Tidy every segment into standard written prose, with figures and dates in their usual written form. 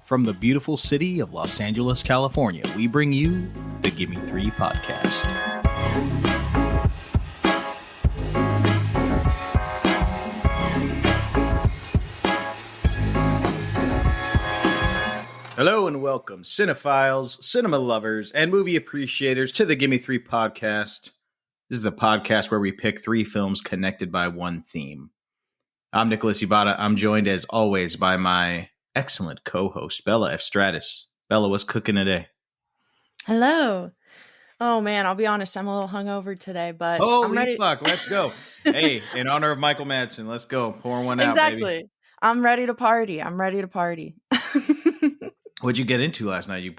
From the beautiful city of Los Angeles, California, we bring you the Gimme Three podcast. Hello and welcome, cinephiles, cinema lovers, and movie appreciators to the Gimme Three podcast. This is the podcast where we pick three films connected by one theme. I'm Nicholas Ibata. I'm joined as always by my excellent co-host, Bella F. Stratus. Bella, what's cooking today? Hello. Oh man, I'll be honest, I'm a little hungover today, but Holy I'm ready. Fuck, let's go. Hey, in honor of Michael Madsen, let's go. Pour one out, baby. Exactly. I'm ready to party. What'd you get into last night? You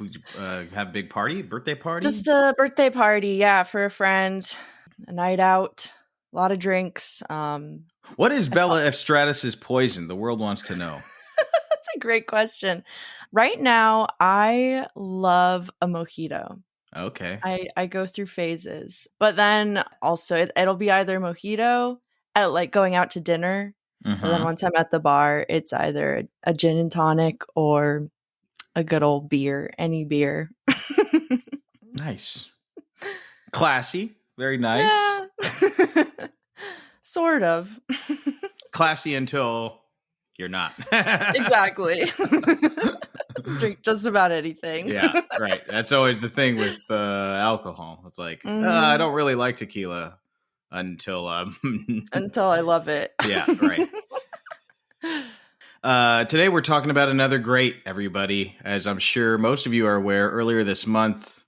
have a big party? Birthday party? Just a birthday party, yeah, for a friend. A night out, a lot of drinks. What is Bella F. Stratus's poison? The world wants to know. That's a great question. Right now, I love a mojito. Okay. I go through phases, but then also it'll be either mojito at like going out to dinner, or then once I'm at the bar, it's either a gin and tonic or a good old beer, any beer. Nice. Classy. Very nice. Yeah. Sort of. Classy until you're not. Exactly. Drink just about anything. Yeah, right. That's always the thing with alcohol. It's like, I don't really like tequila until until I love it. Yeah, right. Today we're talking about another great, everybody. As I'm sure most of you are aware, earlier this month,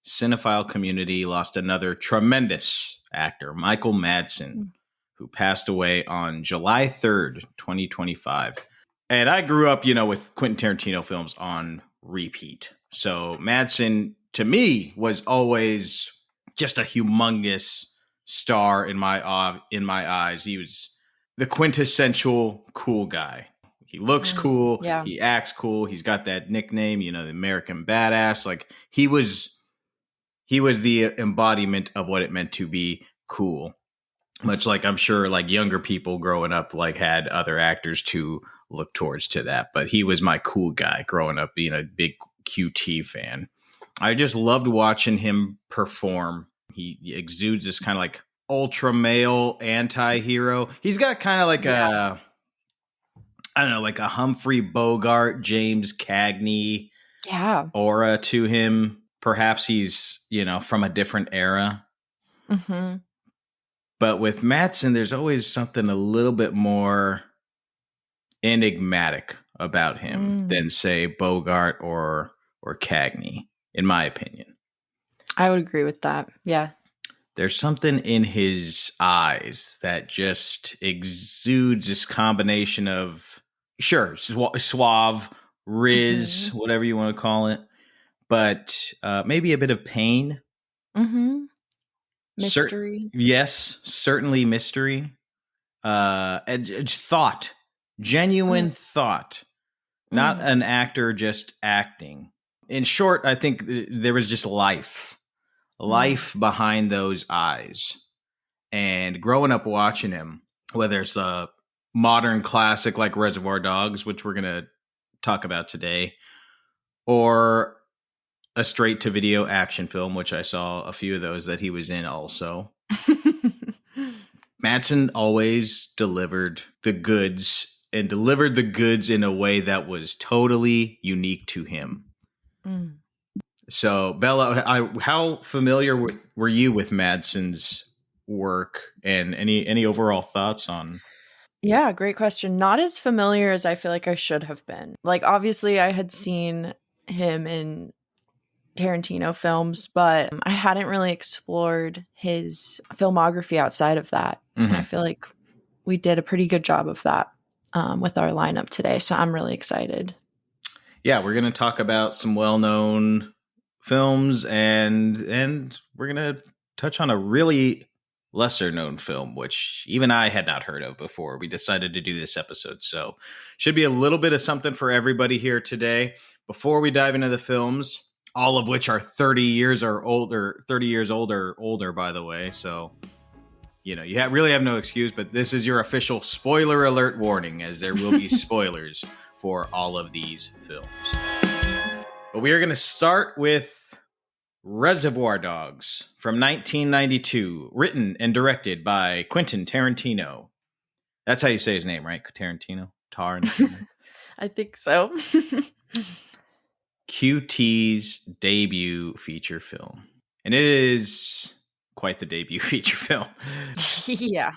cinephile community lost another tremendous actor, Michael Madsen, who passed away on July 3rd, 2025. And I grew up, with Quentin Tarantino films on repeat. So Madsen, to me, was always just a humongous star in my eyes. He was the quintessential cool guy. He looks cool. Yeah. He acts cool. He's got that nickname, the American Badass. Like he was the embodiment of what it meant to be cool. Much like I'm sure like younger people growing up like had other actors to look towards to that. But he was my cool guy growing up, being a big QT fan. I just loved watching him perform. He exudes this kind of like ultra male anti-hero. He's got kind of like like a Humphrey Bogart, James Cagney aura to him. Perhaps he's, from a different era. Mm-hmm. But with Madsen, there's always something a little bit more enigmatic about him than, say, Bogart or Cagney, in my opinion. I would agree with that. Yeah. There's something in his eyes that just exudes this combination of, suave, riz, whatever you want to call it, but maybe a bit of pain. Mm-hmm. Mystery. Yes, certainly mystery. And just thought. Genuine thought. Not an actor just acting. In short, I think there was just life. Life behind those eyes. And growing up watching him, whether it's a modern classic like Reservoir Dogs, which we're going to talk about today, or a straight-to-video action film, which I saw a few of those that he was in also. Madsen always delivered the goods and delivered the goods in a way that was totally unique to him. So, Bella, how familiar were you with Madsen's work, and any overall thoughts on? Yeah, great question. Not as familiar as I feel like I should have been. Like, obviously, I had seen him in Tarantino films, but I hadn't really explored his filmography outside of that. And I feel like we did a pretty good job of that with our lineup today. So I'm really excited. Yeah, we're going to talk about some well-known films and we're going to touch on a really lesser-known film, which even I had not heard of before we decided to do this episode. So should be a little bit of something for everybody here today. Before we dive into the films, all of which are 30 years or older, by the way. So you really have no excuse, but this is your official spoiler alert warning, as there will be spoilers for all of these films. But we are going to start with Reservoir Dogs from 1992, written and directed by Quentin Tarantino. That's how you say his name, right? Tarantino? I think so. QT's debut feature film. And it is quite the debut feature film. Yeah.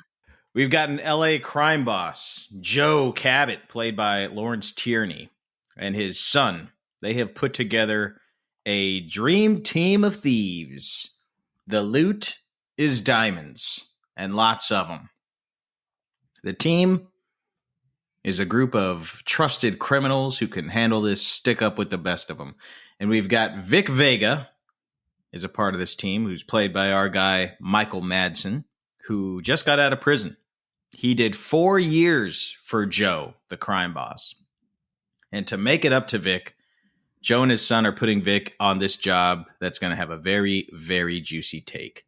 We've got an LA crime boss, Joe Cabot, played by Lawrence Tierney, and his son. They have put together a dream team of thieves. The loot is diamonds, and lots of them. The team is a group of trusted criminals who can handle this stick up with the best of them. And we've got Vic Vega is a part of this team, who's played by our guy, Michael Madsen, who just got out of prison. He did 4 years for Joe, the crime boss. And to make it up to Vic, Joe and his son are putting Vic on this job that's going to have a very, very juicy take.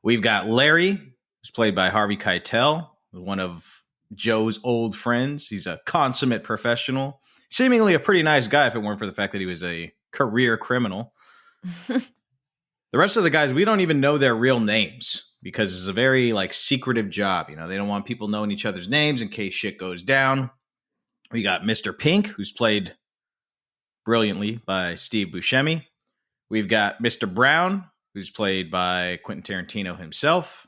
We've got Larry, who's played by Harvey Keitel, one of Joe's old friends. He's a consummate professional, seemingly a pretty nice guy if it weren't for the fact that he was a career criminal. The rest of the guys, we don't even know their real names because it's a very secretive job. They don't want people knowing each other's names in case shit goes down. We got Mr. Pink, who's played brilliantly by Steve Buscemi. We've got Mr. Brown, who's played by Quentin Tarantino himself.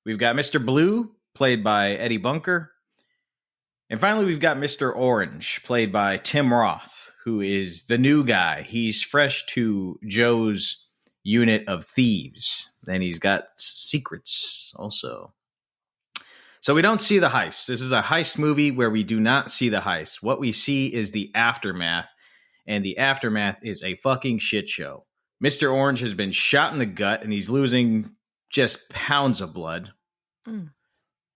We've got Mr. Blue, played by Eddie Bunker. And finally, we've got Mr. Orange, played by Tim Roth, who is the new guy. He's fresh to Joe's unit of thieves, and he's got secrets also. So we don't see the heist. This is a heist movie where we do not see the heist. What we see is the aftermath, and the aftermath is a fucking shit show. Mr. Orange has been shot in the gut, and he's losing just pounds of blood.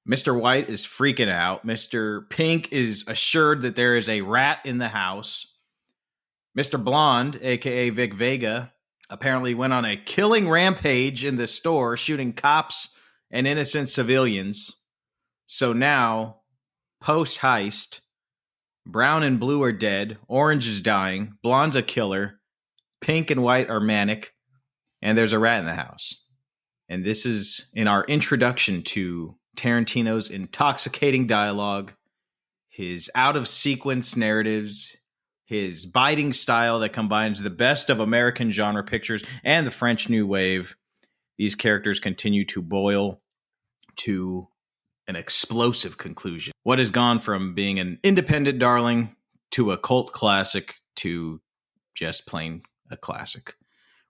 Mr. White is freaking out. Mr. Pink is assured that there is a rat in the house. Mr. Blonde, a.k.a. Vic Vega, apparently went on a killing rampage in the store, shooting cops and innocent civilians. So now, post-heist, Brown and Blue are dead, Orange is dying, Blonde's a killer, Pink and White are manic, and there's a rat in the house. And this is in our introduction to Tarantino's intoxicating dialogue, his out-of-sequence narratives, his biting style that combines the best of American genre pictures and the French New Wave. These characters continue to boil to an explosive conclusion. What has gone from being an independent darling to a cult classic to just plain a classic.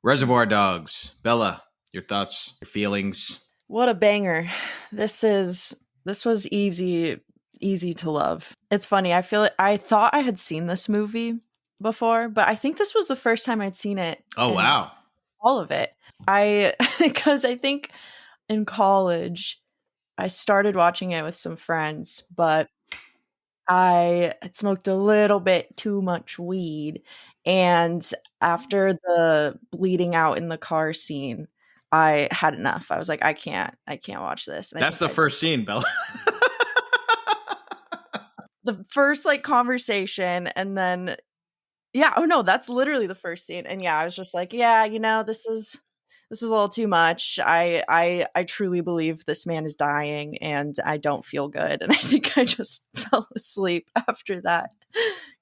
Reservoir Dogs. Bella, your thoughts, your feelings? What a banger. This was easy to love. It's funny. I thought I had seen this movie before, but I think this was the first time I'd seen it. Oh, wow. All of it. Because I think in college, I started watching it with some friends, but I had smoked a little bit too much weed. And after the bleeding out in the car scene, I had enough. I was like, I can't watch this. And that's the first scene, Bella. The first conversation, and then oh no, that's literally the first scene. And I was just like, this is a little too much. I truly believe this man is dying, and I don't feel good. And I think I just fell asleep after that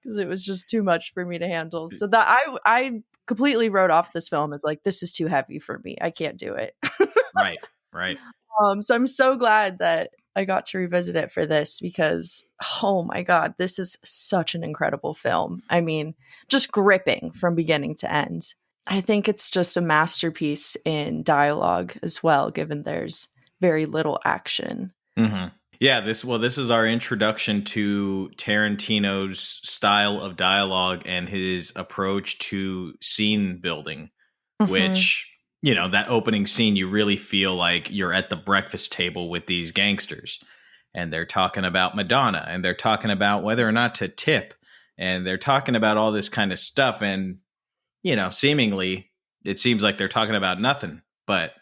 because it was just too much for me to handle. So that I completely wrote off this film as this is too heavy for me. I can't do it. Right. So I'm so glad that I got to revisit it for this because, oh my God, this is such an incredible film. I mean, just gripping from beginning to end. I think it's just a masterpiece in dialogue as well, given there's very little action. Mm-hmm. Yeah, this is our introduction to Tarantino's style of dialogue and his approach to scene building, which, that opening scene, you really feel like you're at the breakfast table with these gangsters, and they're talking about Madonna, and they're talking about whether or not to tip, and they're talking about all this kind of stuff. And, seemingly it seems like they're talking about nothing, but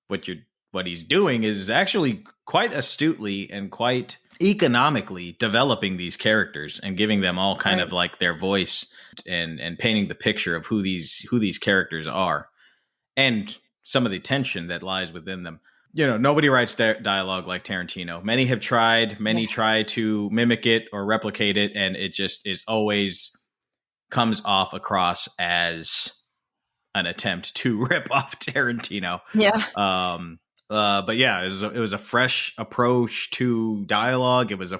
what you're what he's doing is actually quite astutely and quite economically developing these characters and giving them all kind of like their voice and painting the picture of who these characters are and some of the tension that lies within them. Nobody writes dialogue like Tarantino. Many have tried. Many try to mimic it or replicate it, and it just is always comes off across as an attempt to rip off Tarantino. Yeah. But yeah, it was a fresh approach to dialogue. This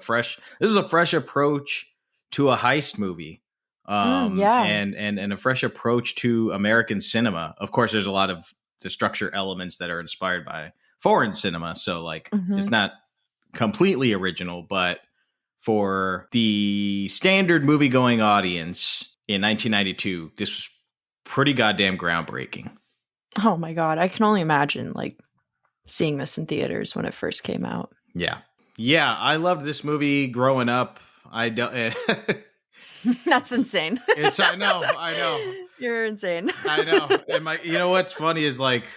was a fresh approach to a heist movie. And a fresh approach to American cinema. Of course, there's a lot of the structure elements that are inspired by foreign cinema. So like it's not completely original, but for the standard movie going audience in 1992, this was pretty goddamn groundbreaking. Oh my God. I can only imagine like seeing this in theaters when it first came out. Yeah. Yeah. I loved this movie growing up. I don't. That's insane. I know. You're insane. I know. And you know what's funny is like,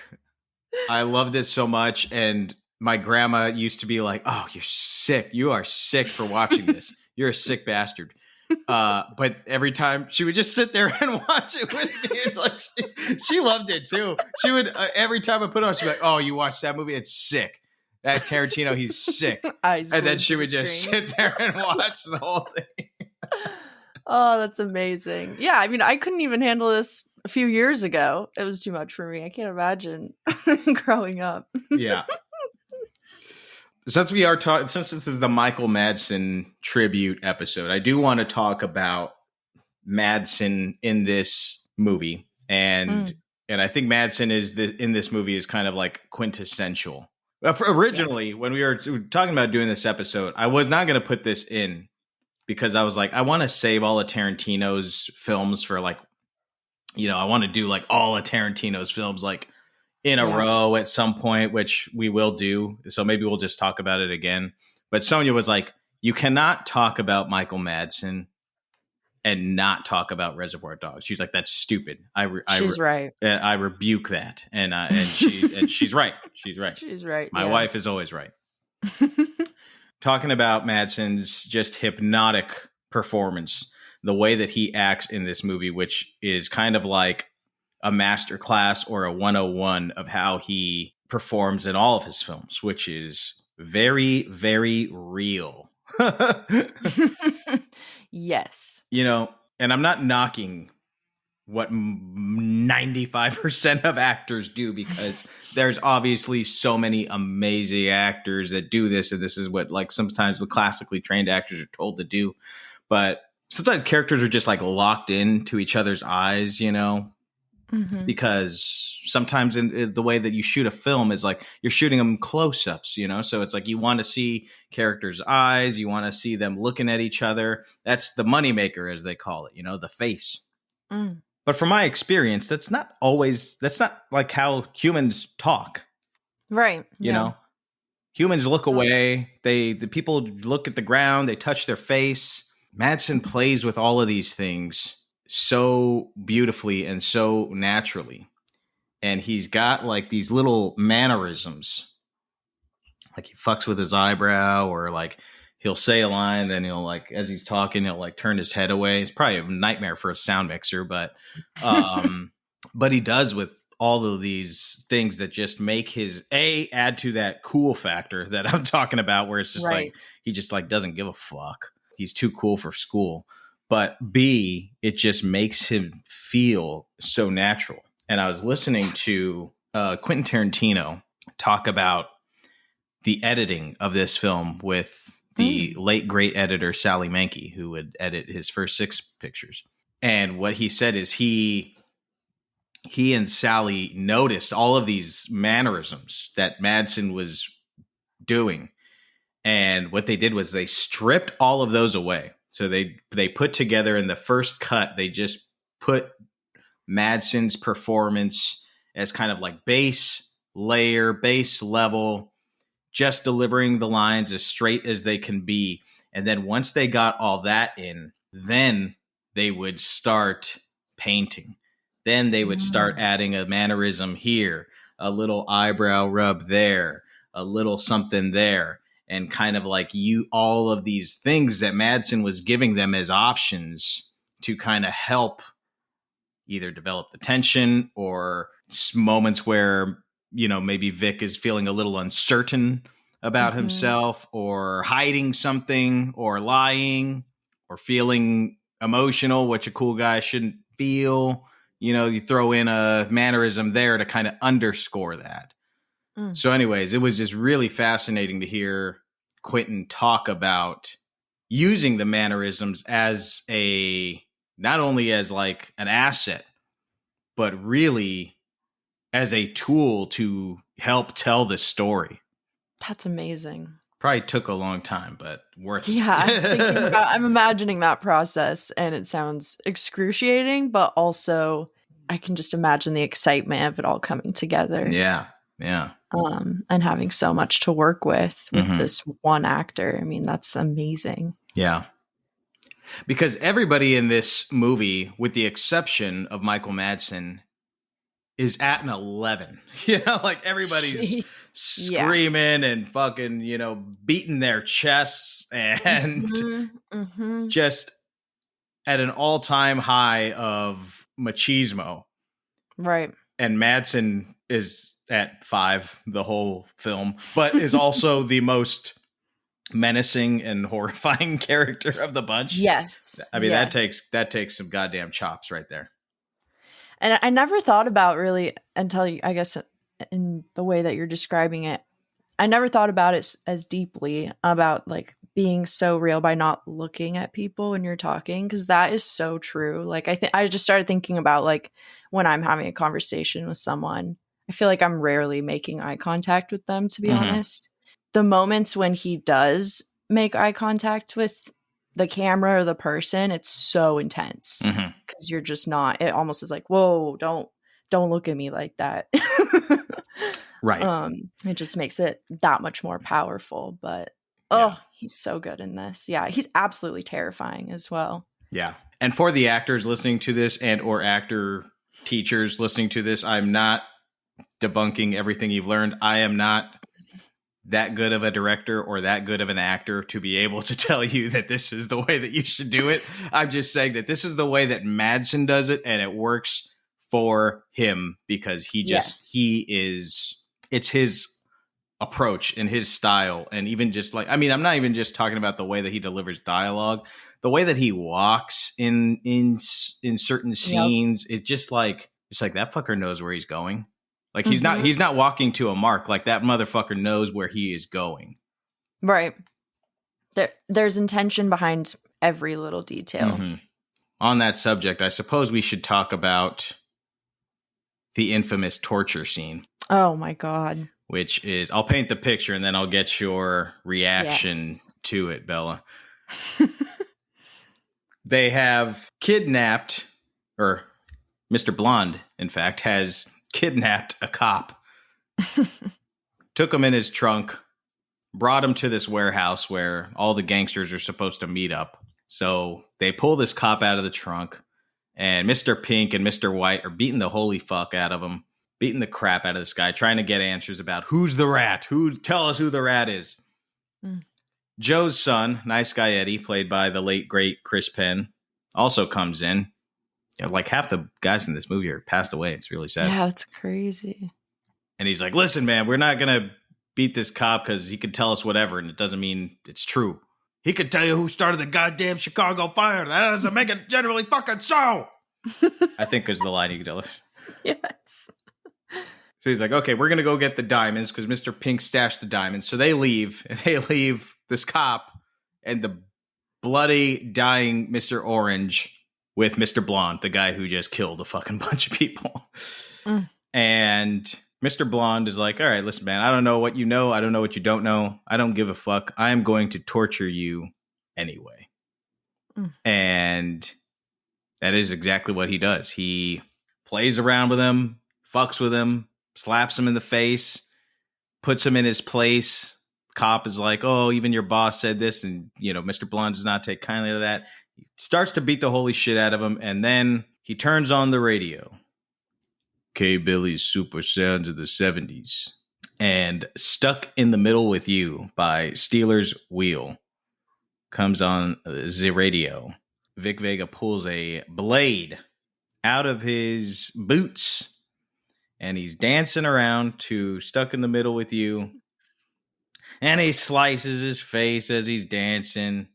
I loved it so much. And my grandma used to be like, "Oh, you're sick. You are sick for watching this. You're a sick bastard." But every time she would just sit there and watch it with me. And like she loved it too. She would, every time I put it on, she'd be like, "Oh, you watched that movie? It's sick. That Tarantino, he's sick." And then she would just sit there and watch the whole thing. Oh, that's amazing. Yeah, I mean, I couldn't even handle this a few years ago. It was too much for me. I can't imagine growing up. Yeah. Since this is the Michael Madsen tribute episode, I do want to talk about Madsen in this movie. And I think Madsen in this movie is kind of like quintessential. Originally, when we were talking about doing this episode, I was not going to put this in because I was like, I want to save all of Tarantino's films for like, I want to do like all of Tarantino's films like in a row at some point, which we will do. So maybe we'll just talk about it again. But Sonja was like, you cannot talk about Michael Madsen and not talk about Reservoir Dogs. She's like, that's stupid. She's right. I rebuke that. And she's right. She's right. She's right. My wife is always right. Talking about Madsen's just hypnotic performance, the way that he acts in this movie, which is kind of like a master class or a 101 of how he performs in all of his films, which is very, very real. Yes. And I'm not knocking what 95% of actors do, because there's obviously so many amazing actors that do this. And this is what like sometimes the classically trained actors are told to do. But sometimes characters are just like locked into each other's eyes, because sometimes in the way that you shoot a film is like you're shooting them close-ups, so it's like you want to see characters' eyes, you want to see them looking at each other. That's the moneymaker, as they call it, the face. But from my experience, that's not like how humans talk, right? Humans look away. The people look at the ground, they touch their face. Madsen plays with all of these things so beautifully and so naturally. And he's got like these little mannerisms. Like he fucks with his eyebrow, or like he'll say a line, then he'll like, as he's talking, he'll like turn his head away. It's probably a nightmare for a sound mixer, but but he does with all of these things that just make his add to that cool factor that I'm talking about, where it's just like he just like doesn't give a fuck. He's too cool for school. But B, it just makes him feel so natural. And I was listening to Quentin Tarantino talk about the editing of this film with the late great editor Sally Menke, who would edit his first 6 pictures. And what he said is he and Sally noticed all of these mannerisms that Madsen was doing. And what they did was they stripped all of those away. So they put together in the first cut, they just put Madsen's performance as kind of like base level, just delivering the lines as straight as they can be. And then once they got all that in, then they would start painting. Then they would start adding a mannerism here, a little eyebrow rub there, a little something there. And kind of like all of these things that Madsen was giving them as options to kind of help either develop the tension or moments where, maybe Vic is feeling a little uncertain about himself or hiding something or lying or feeling emotional, which a cool guy shouldn't feel. You throw in a mannerism there to kind of underscore that. So anyways, it was just really fascinating to hear Quentin talk about using the mannerisms as not only as like an asset, but really as a tool to help tell the story. That's amazing. Probably took a long time, but worth it. Yeah. I'm imagining that process and it sounds excruciating, but also I can just imagine the excitement of it all coming together. Yeah. Yeah. And having so much to work with this one actor. I mean, that's amazing. Yeah. Because everybody in this movie, with the exception of Michael Madsen, is at an 11. Like everybody's screaming and fucking, beating their chests and just at an all-time high of machismo. Right. And Madsen is at 5 the whole film, but is also the most menacing and horrifying character of the bunch. Yes. I mean, that takes some goddamn chops right there. And I never thought about really until I guess in the way that you're describing it, I never thought about it as deeply about like being so real by not looking at people when you're talking. Cause that is so true. Like I just started thinking about like when I'm having a conversation with someone, I feel like I'm rarely making eye contact with them, to be honest. The moments when he does make eye contact with the camera or the person, it's so intense because you're just not, it almost is like, whoa, don't look at me like that. Right. It just makes it that much more powerful, but he's so good in this. Yeah. He's absolutely terrifying as well. Yeah. And for the actors listening to this and or actor teachers listening to this, I'm not debunking everything you've learned. I am not that good of a director or that good of an actor to be able to tell you that this is the way that you should do it. I'm just saying that this is the way that Madsen does it, and it works for him because it's his approach and his style. And even just like, I mean, I'm not even just talking about the way that he delivers dialogue, the way that he walks in certain scenes. It's just like that fucker knows where he's going. Like he's not walking to a mark. Like that motherfucker knows where he is going. Right. There's intention behind every little detail. On that subject, I suppose we should talk about the infamous torture scene. Oh my God. Which is, I'll paint the picture and then I'll get your reaction to it, Bella. They have kidnapped, or Mr. Blonde, in fact, has kidnapped a cop, took him in his trunk, brought him to this warehouse where all the gangsters are supposed to meet up. So they pull this cop out of the trunk, and Mr. Pink and Mr. White are beating the holy fuck out of him, beating the crap out of this guy, trying to get answers about who's the rat, tell us who the rat is. Joe's son, Nice Guy Eddie, played by the late, great Chris Penn, also comes in. Like half the guys in this movie are passed away. It's really sad. Yeah, it's crazy. And he's like, listen, man, we're not going to beat this cop because he could tell us whatever, and it doesn't mean it's true. He could tell you who started the goddamn Chicago fire. That doesn't make it generally fucking so. I think is the line you could tell us. Yes. So he's like, okay, we're going to go get the diamonds because Mr. Pink stashed the diamonds. So they leave, and they leave this cop and the bloody, dying Mr. Orange with Mr. Blonde, the guy who just killed a fucking bunch of people. And Mr. Blonde is like, all right, listen, man, I don't know what you know. I don't know what you don't know. I don't give a fuck. I am going to torture you anyway. And that is exactly what he does. He plays around with him, fucks with him, slaps him in the face, puts him in his place. Cop is like, oh, even your boss said this. And, Mr. Blonde does not take kindly to that. He starts to beat the holy shit out of him. And then he turns on the radio. K. Billy's Super Sounds of the 70s. And Stuck in the Middle with You by Steelers Wheel comes on the radio. Vic Vega pulls a blade out of his boots and he's dancing around to Stuck in the Middle with You. And he slices his face as he's dancing.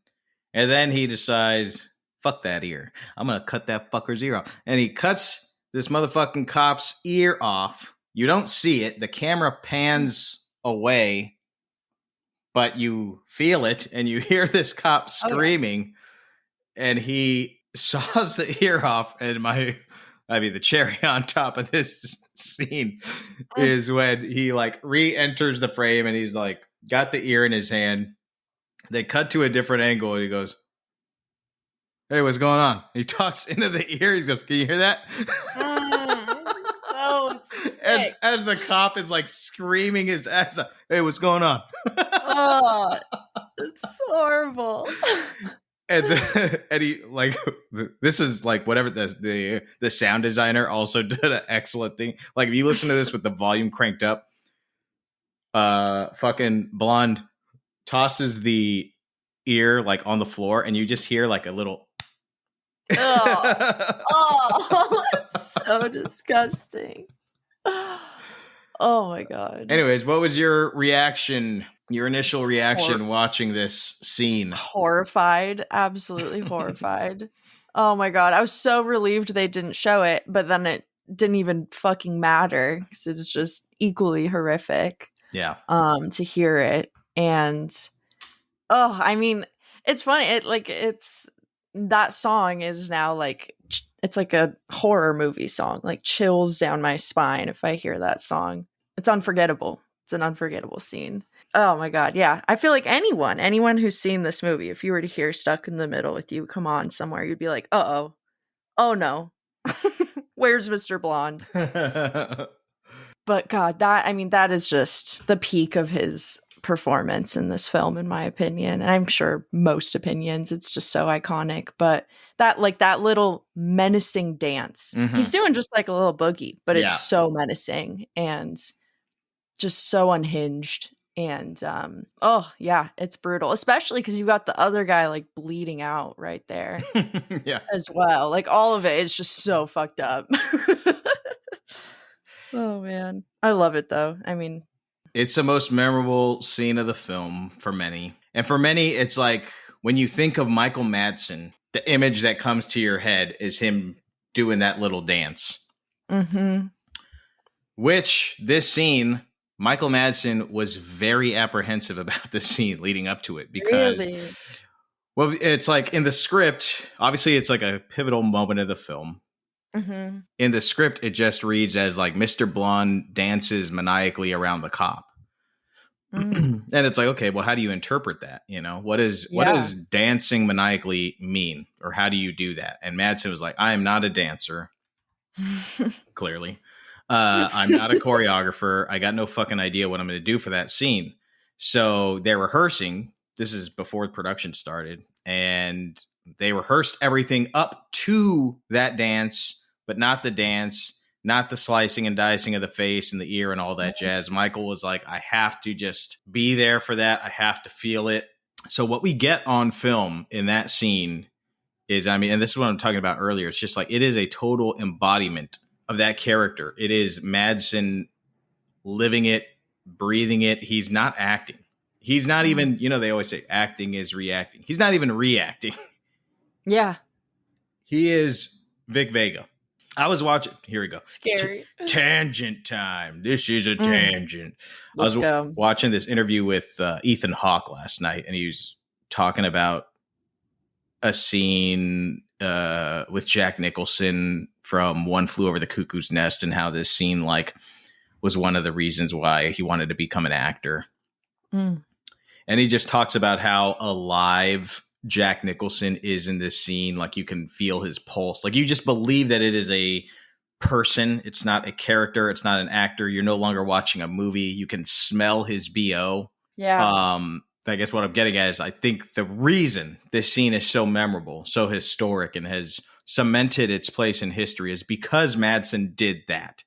And then he decides, fuck that ear. I'm going to cut that fucker's ear off. And he cuts this motherfucking cop's ear off. You don't see it. The camera pans away, but you feel it and you hear this cop screaming. And he saws the ear off. And the cherry on top of this scene is when he like re-enters the frame and he's like got the ear in his hand. They cut to a different angle and he goes, "Hey, what's going on?" He talks into the ear. He goes, "Can you hear that?" So sick. As the cop is like screaming his ass off, "Hey, what's going on?" Oh, it's horrible. And he like, this is like whatever the sound designer also did an excellent thing. Like if you listen to this with the volume cranked up, fucking Blonde tosses the ear like on the floor and you just hear like a little it's so disgusting. Oh my god. Anyways, what was your reaction, your initial reaction watching this scene? Horrified, absolutely horrified. Oh my god, I was so relieved they didn't show it, but then it didn't even fucking matter because it's just equally horrific. Yeah. To hear it. And I mean, it's funny. It's that song is now like, it's like a horror movie song, like chills down my spine if I hear that song. It's unforgettable. It's an unforgettable scene. Oh my god, yeah. I feel like anyone who's seen this movie, if you were to hear Stuck in the Middle with You come on somewhere, you'd be like, oh no. Where's Mr. Blonde? But god, that is just the peak of his performance in this film, in my opinion. And I'm sure most opinions, it's just so iconic. But that little menacing dance, he's doing just like a little boogie, but it's so menacing and just so unhinged. And it's brutal, especially because you got the other guy like bleeding out right there as well. Like all of it is just so fucked up. Oh man, I love it though. I mean, it's the most memorable scene of the film for many. And for many, it's like when you think of Michael Madsen, the image that comes to your head is him doing that little dance. Mm-hmm. Which this scene, Michael Madsen was very apprehensive about the scene leading up to it because, really? Well, it's like in the script, obviously it's like a pivotal moment of the film. Mm-hmm. In the script, it just reads as like Mr. Blonde dances maniacally around the cop. And it's like, okay, well, how do you interpret that? You know, what does dancing maniacally mean? Or how do you do that? And Madsen was like, I am not a dancer. Clearly. I'm not a choreographer. I got no fucking idea what I'm going to do for that scene. So they're rehearsing. This is before production started. And they rehearsed everything up to that dance, but not the dance, not the slicing and dicing of the face and the ear and all that jazz. Michael was like, I have to just be there for that. I have to feel it. So what we get on film in that scene is, I mean, and this is what I'm talking about earlier. It's just like, it is a total embodiment of that character. It is Madsen living it, breathing it. He's not acting. He's not even, you know, they always say acting is reacting. He's not even reacting. Yeah. He is Vic Vega. I was watching. Here we go. Scary. Tangent time. This is a tangent. Let's go. Watching this interview with Ethan Hawke last night, and he was talking about a scene with Jack Nicholson from One Flew Over the Cuckoo's Nest, and how this scene like was one of the reasons why he wanted to become an actor. And he just talks about how alive Jack Nicholson is in this scene. Like you can feel his pulse. Like you just believe that it is a person. It's not a character. It's not an actor. You're no longer watching a movie. You can smell his BO. Yeah. I guess what I'm getting at is I think the reason this scene is so memorable, so historic, and has cemented its place in history is because Madsen did that.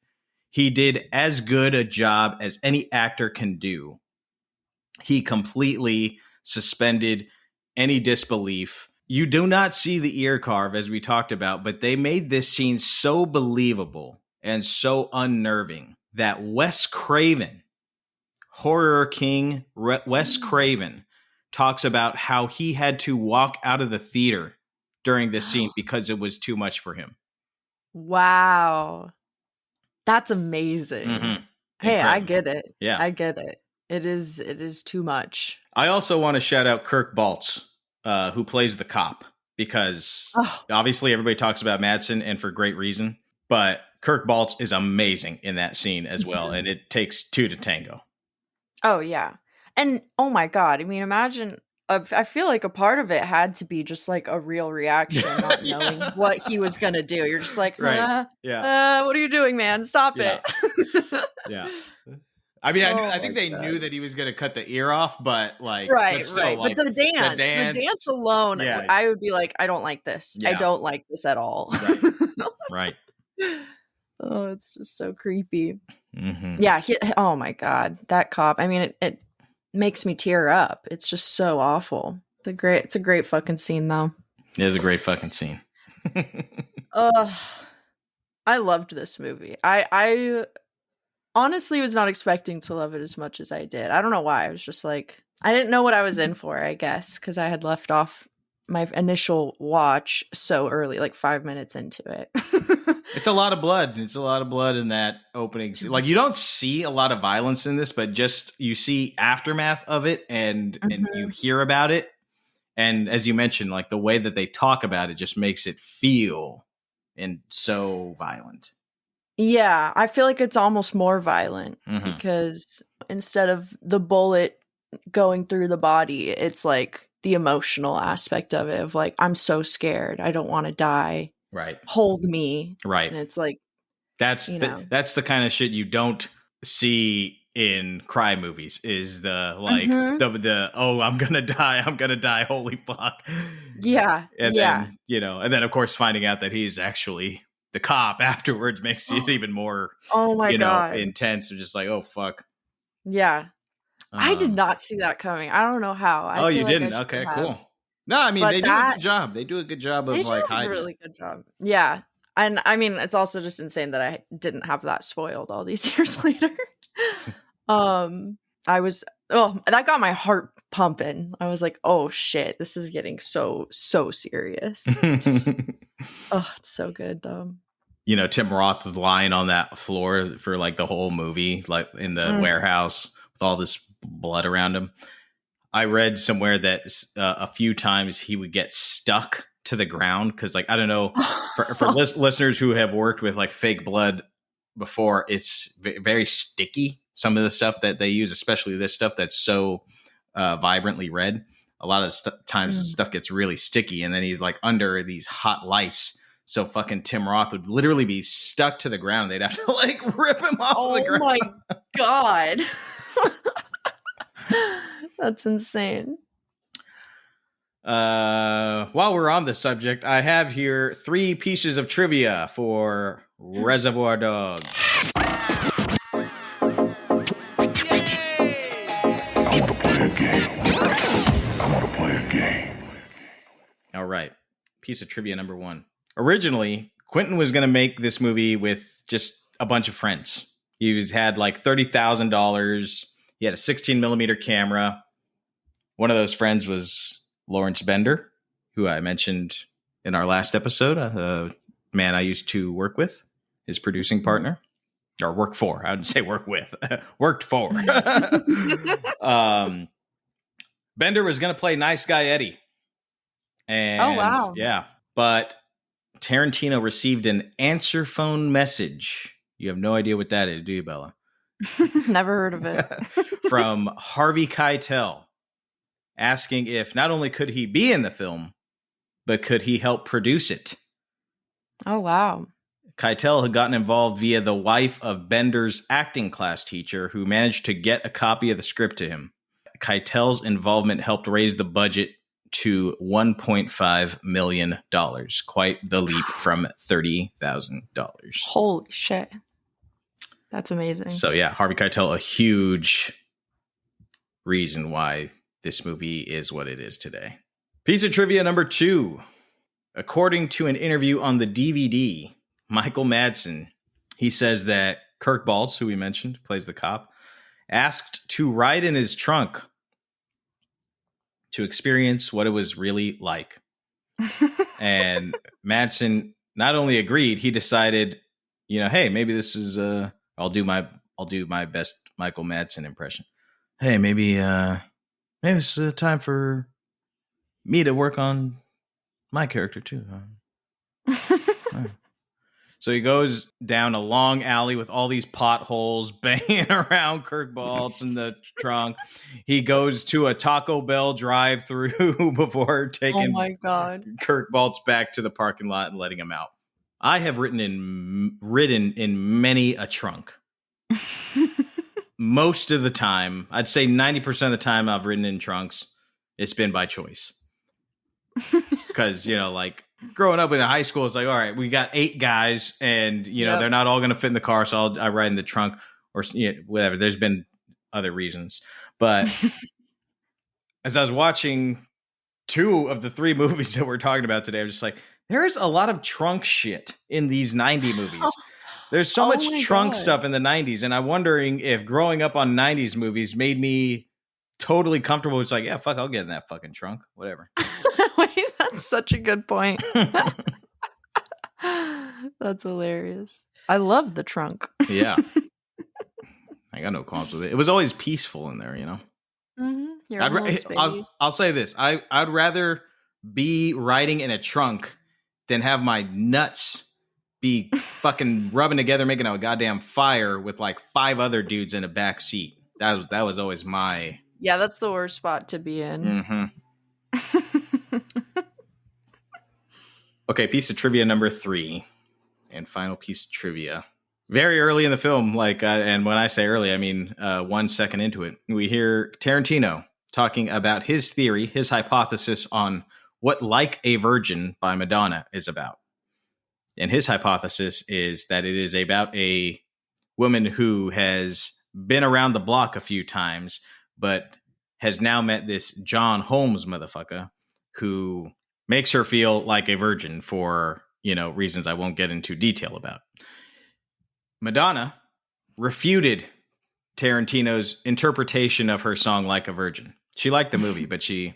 He did as good a job as any actor can do. He completely suspended any disbelief. You do not see the ear carve, as we talked about, but they made this scene so believable and so unnerving that Wes Craven, horror king Wes Craven, talks about how he had to walk out of the theater during this scene because it was too much for him. Wow. That's amazing. Mm-hmm. Hey, Incredible. I get it. Yeah. I get it. It is too much. I also want to shout out Kirk Baltz, who plays the cop, because obviously everybody talks about Madsen, and for great reason, but Kirk Baltz is amazing in that scene as well, and it takes two to tango. Oh, yeah. And, oh my God, I mean, imagine, I feel like a part of it had to be just like a real reaction, not knowing what he was going to do. You're just like, what are you doing, man? Stop it. Yeah. I mean, I think they knew that he was going to cut the ear off, but like, right. Like, but the dance alone, I would be like, I don't like this. Yeah. I don't like this at all. Right. Oh, it's just so creepy. Mm-hmm. Yeah. Oh my God, that cop. I mean, it makes me tear up. It's just so awful. It's a great fucking scene, though. It is a great fucking scene. I loved this movie. I honestly was not expecting to love it as much as I did. I don't know why. I was just like, I didn't know what I was in for, I guess, because I had left off my initial watch so early, like 5 minutes into it. It's a lot of blood. It's a lot of blood in that opening scene. Like, you don't see a lot of violence in this, but just you see aftermath of it, and you hear about it. And as you mentioned, like the way that they talk about it just makes it feel and so violent. Yeah, I feel like it's almost more violent because instead of the bullet going through the body, it's like the emotional aspect of it of like, I'm so scared. I don't want to die. Right. Hold me. Right. And it's like, that's the kind of shit you don't see in crime movies, is the like the I'm gonna die, holy fuck. Yeah. And then, and then of course finding out that he's actually the cop afterwards makes it even more God, intense. Just like, oh fuck. Yeah. I did not see that coming. I don't know how. You didn't? Okay, cool. No, I mean, they do a good job. They do a good job of like hiding. A really good job. Yeah. And I mean, it's also just insane that I didn't have that spoiled all these years later. That got my heart pumping. I was like, oh shit, this is getting so serious. Oh, it's so good though. Tim Roth was lying on that floor for like the whole movie, like in the warehouse with all this blood around him. I read somewhere that a few times he would get stuck to the ground because, like, I don't know, for listeners who have worked with like fake blood before, it's very sticky. Some of the stuff that they use, especially this stuff that's so vibrantly red, a lot of times the stuff gets really sticky, and then he's like under these hot lice. So fucking Tim Roth would literally be stuck to the ground. They'd have to like rip him off the ground. Oh my God. That's insane. While we're on the subject, I have here 3 pieces of trivia for Reservoir Dogs. I want to play a game. All right. Piece of trivia number 1. Originally, Quentin was going to make this movie with just a bunch of friends. He had like $30,000. He had a 16 millimeter camera. One of those friends was Lawrence Bender, who I mentioned in our last episode, a man I used to work with, his producing partner, or work for. I would say work with, worked for. Bender was going to play Nice Guy Eddie. And, oh, wow. Yeah. But Tarantino received an answer phone message. You have no idea what that is, do you, Bella? Never heard of it. From Harvey Keitel, asking if not only could he be in the film, but could he help produce it. Oh, wow. Keitel had gotten involved via the wife of Bender's acting class teacher, who managed to get a copy of the script to him. Keitel's involvement helped raise the budget to $1.5 million. Quite the leap from $30,000. Holy shit. That's amazing. So yeah, Harvey Keitel, a huge reason why this movie is what it is today. Piece of trivia number 2. According to an interview on the DVD, Michael Madsen, he says that Kirk Baltz, who we mentioned, plays the cop, asked to ride in his trunk to experience what it was really like. And Madsen not only agreed, he decided, hey, maybe this is I'll do my best Michael Madsen impression. Hey, maybe it's time for me to work on my character too. So he goes down a long alley with all these potholes banging around Kirk Baltz in the trunk. He goes to a Taco Bell drive-through before taking Kirk Baltz back to the parking lot and letting him out. I have ridden in many a trunk. Most of the time, I'd say 90% of the time I've ridden in trunks, it's been by choice. Because, like growing up in high school, it's like, all right, we got 8 guys and, they're not all going to fit in the car. So I ride in the trunk or whatever. There's been other reasons. But as I was watching 2 of the 3 movies that we're talking about today, I was just like, there's a lot of trunk shit in these 90 movies. There's so much trunk stuff in the 90s. And I'm wondering if growing up on 90s movies made me totally comfortable. It's like, yeah, fuck, I'll get in that fucking trunk. Whatever. Wait, that's such a good point. That's hilarious. I love the trunk. Yeah. I got no qualms with it. It was always peaceful in there, Mm-hmm. I'll say this. I'd rather be riding in a trunk than have my nuts be fucking rubbing together, making a goddamn fire with like 5 other dudes in a back seat. That was always my... Yeah, that's the worst spot to be in. Mm-hmm. Okay, piece of trivia number 3 and final piece of trivia. Very early in the film, and when I say early, I mean 1 second into it, we hear Tarantino talking about his theory, his hypothesis on what Like a Virgin by Madonna is about. And his hypothesis is that it is about a woman who has been around the block a few times, but has now met this John Holmes motherfucker who makes her feel like a virgin for, reasons I won't get into detail about. Madonna refuted Tarantino's interpretation of her song Like a Virgin. She liked the movie, but she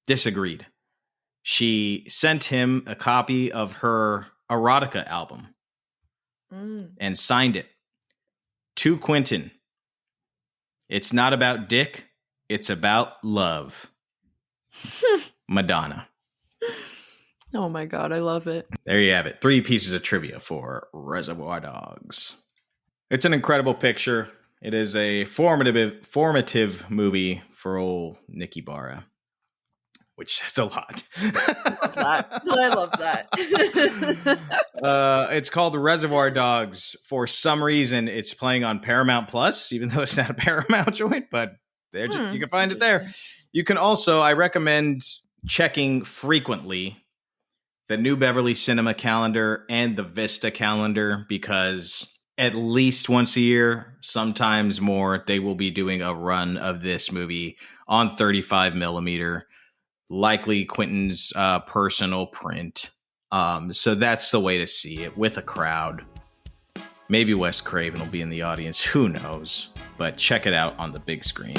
disagreed. She sent him a copy of her erotica album and signed it to Quentin. It's not about dick. It's about love. Madonna. Oh my God, I love it. There you have it. 3 pieces of trivia for Reservoir Dogs. It's an incredible picture. It is a formative movie for old Nicky Barra, which says a lot. I love that. It's called Reservoir Dogs. For some reason, it's playing on Paramount Plus, even though it's not a Paramount joint, but you can find it there. You can also, I recommend checking frequently the New Beverly Cinema calendar and the Vista calendar, because at least once a year, sometimes more, they will be doing a run of this movie on 35 millimeter, likely Quentin's personal print. So that's the way to see it with a crowd. Maybe Wes Craven will be in the audience. Who knows? But check it out on the big screen.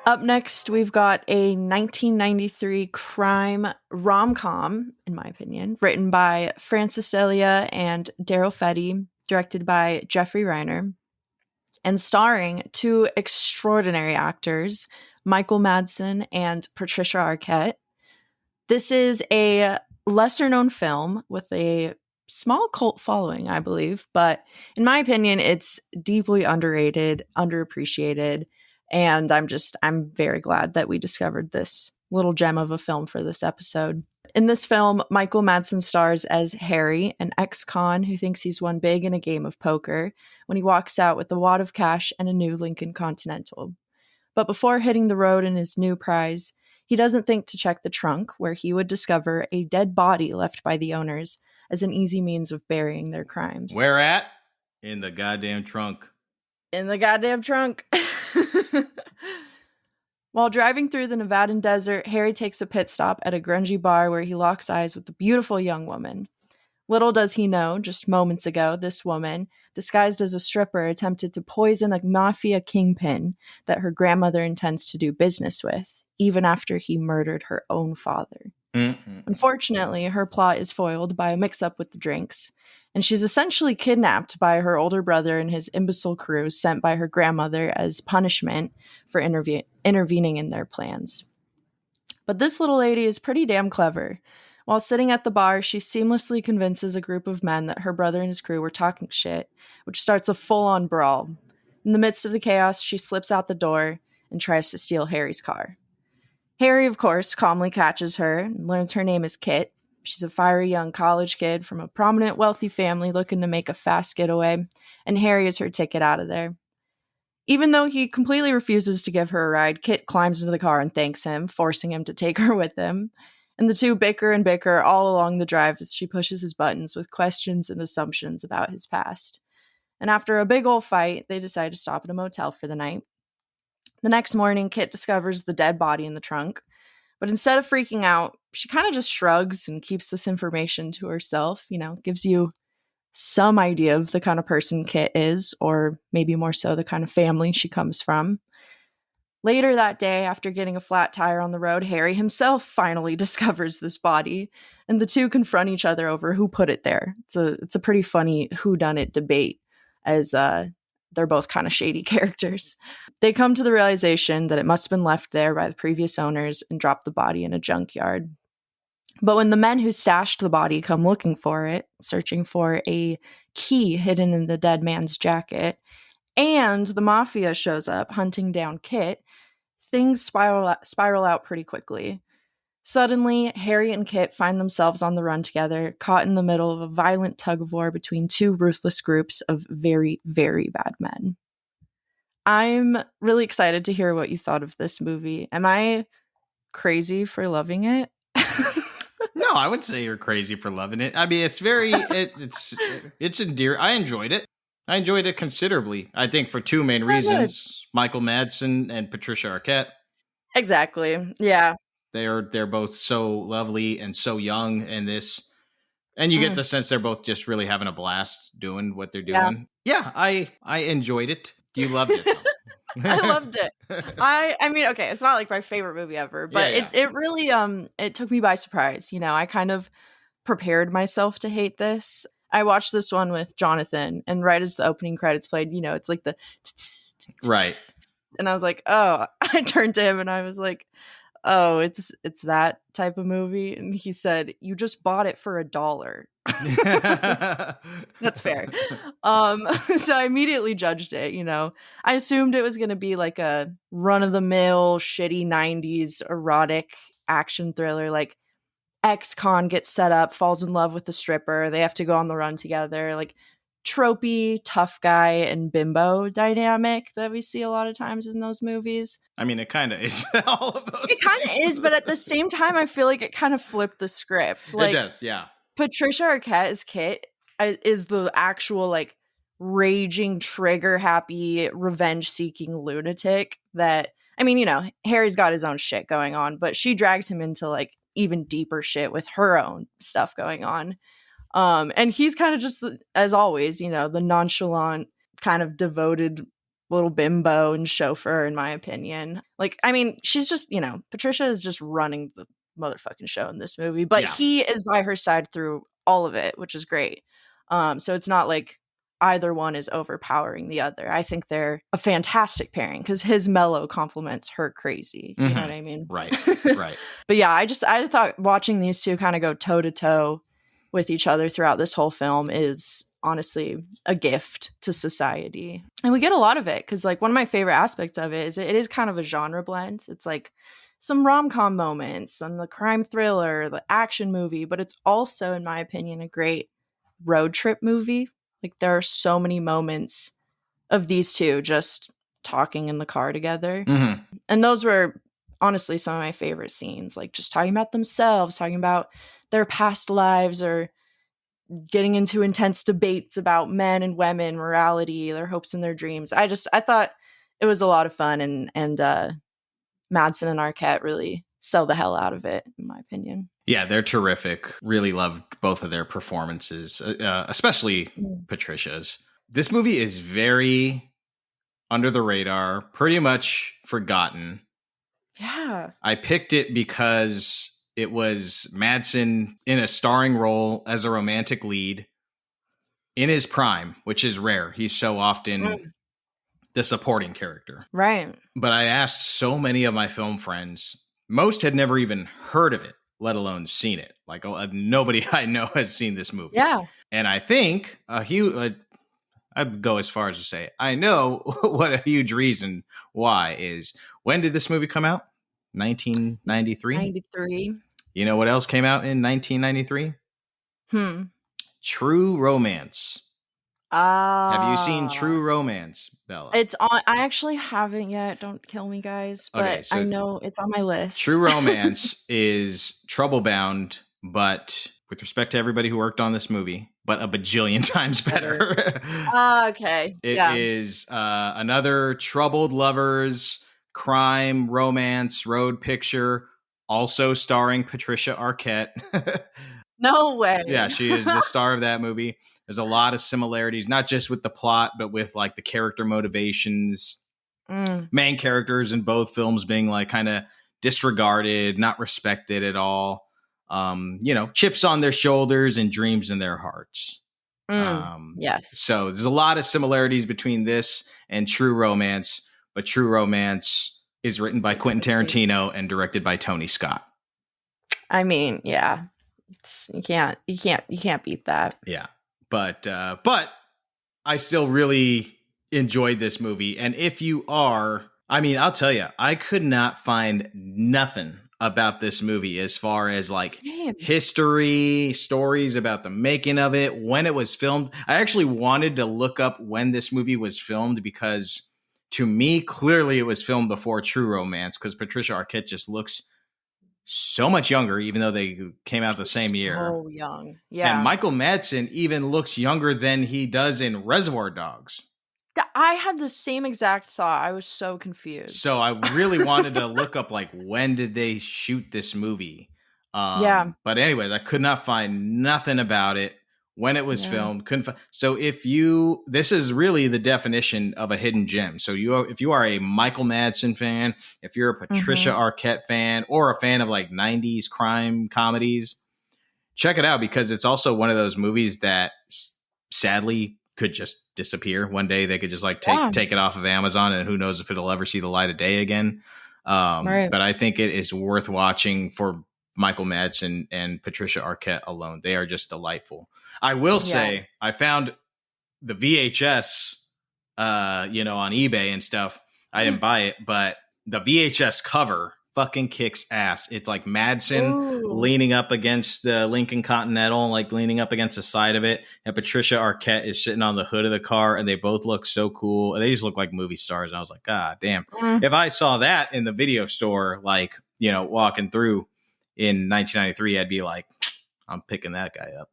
Up next, we've got a 1993 crime-rom-com, in my opinion, written by Francis Delia and Daryl Fetty, directed by Jeffrey Reiner, and starring 2 extraordinary actors, Michael Madsen and Patricia Arquette. This is a lesser-known film with a small cult following, I believe, but in my opinion, it's deeply underrated, underappreciated, and I'm very glad that we discovered this little gem of a film for this episode. In this film, Michael Madsen stars as Harry, an ex-con who thinks he's won big in a game of poker, when he walks out with a wad of cash and a new Lincoln Continental. But before hitting the road in his new prize, he doesn't think to check the trunk, where he would discover a dead body left by the owners, as an easy means of burying their crimes. Where at? In the goddamn trunk. In the goddamn trunk. While driving through the Nevadan desert, Harry takes a pit stop at a grungy bar where he locks eyes with a beautiful young woman. Little does he know, just moments ago, this woman, disguised as a stripper, attempted to poison a mafia kingpin that her grandmother intends to do business with, even after he murdered her own father. Mm-hmm. Unfortunately, her plot is foiled by a mix-up with the drinks, and she's essentially kidnapped by her older brother and his imbecile crew sent by her grandmother as punishment for intervening in their plans. But this little lady is pretty damn clever. While sitting at the bar, she seamlessly convinces a group of men that her brother and his crew were talking shit, which starts a full-on brawl. In the midst of the chaos, she slips out the door and tries to steal Harry's car. Harry, of course, calmly catches her and learns her name is Kit. She's a fiery young college kid from a prominent, wealthy family looking to make a fast getaway, and Harry is her ticket out of there. Even though he completely refuses to give her a ride, Kit climbs into the car and thanks him, forcing him to take her with him. And the two bicker and bicker all along the drive as she pushes his buttons with questions and assumptions about his past. And after a big old fight, they decide to stop at a motel for the night. The next morning, Kit discovers the dead body in the trunk. But instead of freaking out, she kind of just shrugs and keeps this information to herself, gives you some idea of the kind of person Kit is, or maybe more so the kind of family she comes from. Later that day, after getting a flat tire on the road, Harry himself finally discovers this body, and the two confront each other over who put it there. It's a pretty funny whodunit debate, as they're both kind of shady characters. They come to the realization that it must have been left there by the previous owners and drop the body in a junkyard. But when the men who stashed the body come looking for it, searching for a key hidden in the dead man's jacket, and the mafia shows up hunting down Kit, things spiral out pretty quickly. Suddenly, Harry and Kit find themselves on the run together, caught in the middle of a violent tug-of-war between two ruthless groups of very, very bad men. I'm really excited to hear what you thought of this movie. Am I crazy for loving it? No, I would say you're crazy for loving it. I mean, it's very, it's endearing. I enjoyed it. I enjoyed it considerably. I think for two main reasons: Michael Madsen and Patricia Arquette. Exactly. Yeah. They're both so lovely and so young in this, and you get the sense they're both just really having a blast doing what they're doing. Yeah, I enjoyed it. You loved it, though. I loved it. I mean, okay, it's not like my favorite movie ever, but it really it took me by surprise. I kind of prepared myself to hate this. I watched this one with Jonathan, and right as the opening credits played, it's like the right, and I was like, oh, I turned to him and I was like, oh, it's that type of movie, and he said, you just bought it for $1. That's fair. So I immediately judged it. I assumed it was going to be like a run-of-the-mill shitty 90s erotic action thriller, like ex-con gets set up, falls in love with the stripper, they have to go on the run together, like tropey tough guy and bimbo dynamic that we see a lot of times in those movies. I mean, it kind of is all of those. It kind of is, but at the same time, I feel like it kind of flipped the script. Like, it does, yeah. Patricia Arquette as Kit is the actual like raging, trigger-happy, revenge-seeking lunatic that, I mean, Harry's got his own shit going on, but she drags him into like even deeper shit with her own stuff going on. And he's kind of just, as always, the nonchalant, kind of devoted little bimbo and chauffeur, in my opinion. Like, I mean, she's just, Patricia is just running the motherfucking show in this movie, but he is by her side through all of it, which is great. So it's not like either one is overpowering the other. I think they're a fantastic pairing because his mellow complements her crazy. You know what I mean? Right. But yeah, I thought watching these two kind of go toe to toe with each other throughout this whole film is honestly a gift to society. And we get a lot of it because like one of my favorite aspects of it is kind of a genre blend. It's like some rom-com moments and the crime thriller, the action movie, but it's also, in my opinion, a great road trip movie. Like there are so many moments of these two just talking in the car together. And those were honestly some of my favorite scenes, like just talking about themselves, talking about their past lives, or getting into intense debates about men and women, morality, their hopes and their dreams. I thought it was a lot of fun, and Madsen and Arquette really sell the hell out of it, in my opinion. Yeah, they're terrific. Really loved both of their performances, especially Patricia's. This movie is very under the radar, pretty much forgotten. Yeah. I picked it because it was Madsen in a starring role as a romantic lead in his prime, which is rare. He's so often the supporting character. Right. But I asked so many of my film friends, most had never even heard of it, let alone seen it. Like, nobody I know has seen this movie. Yeah. And I think I'd go as far as to say, I know what a huge reason why is. When did this movie come out? 1993? 93. You know what else came out in 1993? True Romance. Have you seen True Romance, Bella? It's on. I actually haven't yet. Don't kill me, guys. But Okay, so I know it's on my list. True Romance is trouble bound, but with respect to everybody who worked on this movie, but a bajillion times better. Okay. It is another troubled lovers, crime, romance, road picture, also starring Patricia Arquette. No way. Yeah, she is the star of that movie. There's a lot of similarities, not just with the plot, but with like the character motivations. Main characters in both films being like kind of disregarded, not respected at all. Chips on their shoulders and dreams in their hearts. Yes. So there's a lot of similarities between this and True Romance, but True Romance is written by Quentin Tarantino and directed by Tony Scott. I mean, yeah, you can't beat that. Yeah. But I still really enjoyed this movie. And if you are, I mean, I'll tell you, I could not find nothing about this movie as far as like history, stories about the making of it, when it was filmed. I actually wanted to look up when this movie was filmed because to me, clearly it was filmed before True Romance because Patricia Arquette just looks so much younger, even though they came out the same year. So young. Yeah. And Michael Madsen even looks younger than he does in Reservoir Dogs. I had the same exact thought. I was so confused. So I really wanted to look up like when did they shoot this movie? Yeah. But anyways, I could not find nothing about it. When it was filmed, couldn't find. So this is really the definition of a hidden gem. So if you are a Michael Madsen fan, if you're a Patricia Arquette fan, or a fan of like 90s crime comedies, check it out because it's also one of those movies that sadly could just disappear. One day they could just like take it off of Amazon and who knows if it'll ever see the light of day again. But I think it is worth watching for Michael Madsen and Patricia Arquette alone. They are just delightful. I will say I found the VHS, on eBay and stuff. I didn't buy it, but the VHS cover fucking kicks ass. It's like Madsen leaning up against the Lincoln Continental, like leaning up against the side of it. And Patricia Arquette is sitting on the hood of the car and they both look so cool. They just look like movie stars. And I was like, God damn. If I saw that in the video store, like, walking through in 1993, I'd be like, I'm picking that guy up.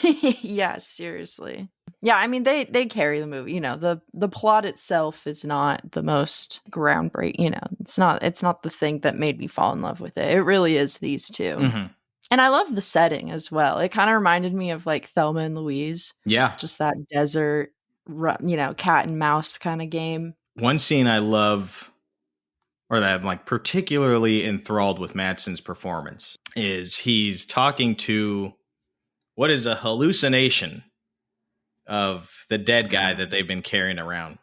Yeah, seriously. Yeah, I mean they carry the movie. The plot itself is not the most groundbreaking. It's not the thing that made me fall in love with it. It really is these two. And I love the setting as well. It kind of reminded me of like Thelma and Louise. Yeah, just that desert, cat and mouse kind of game. One scene I love, or that I'm like particularly enthralled with Madsen's performance, is he's talking to what is a hallucination of the dead guy that they've been carrying around.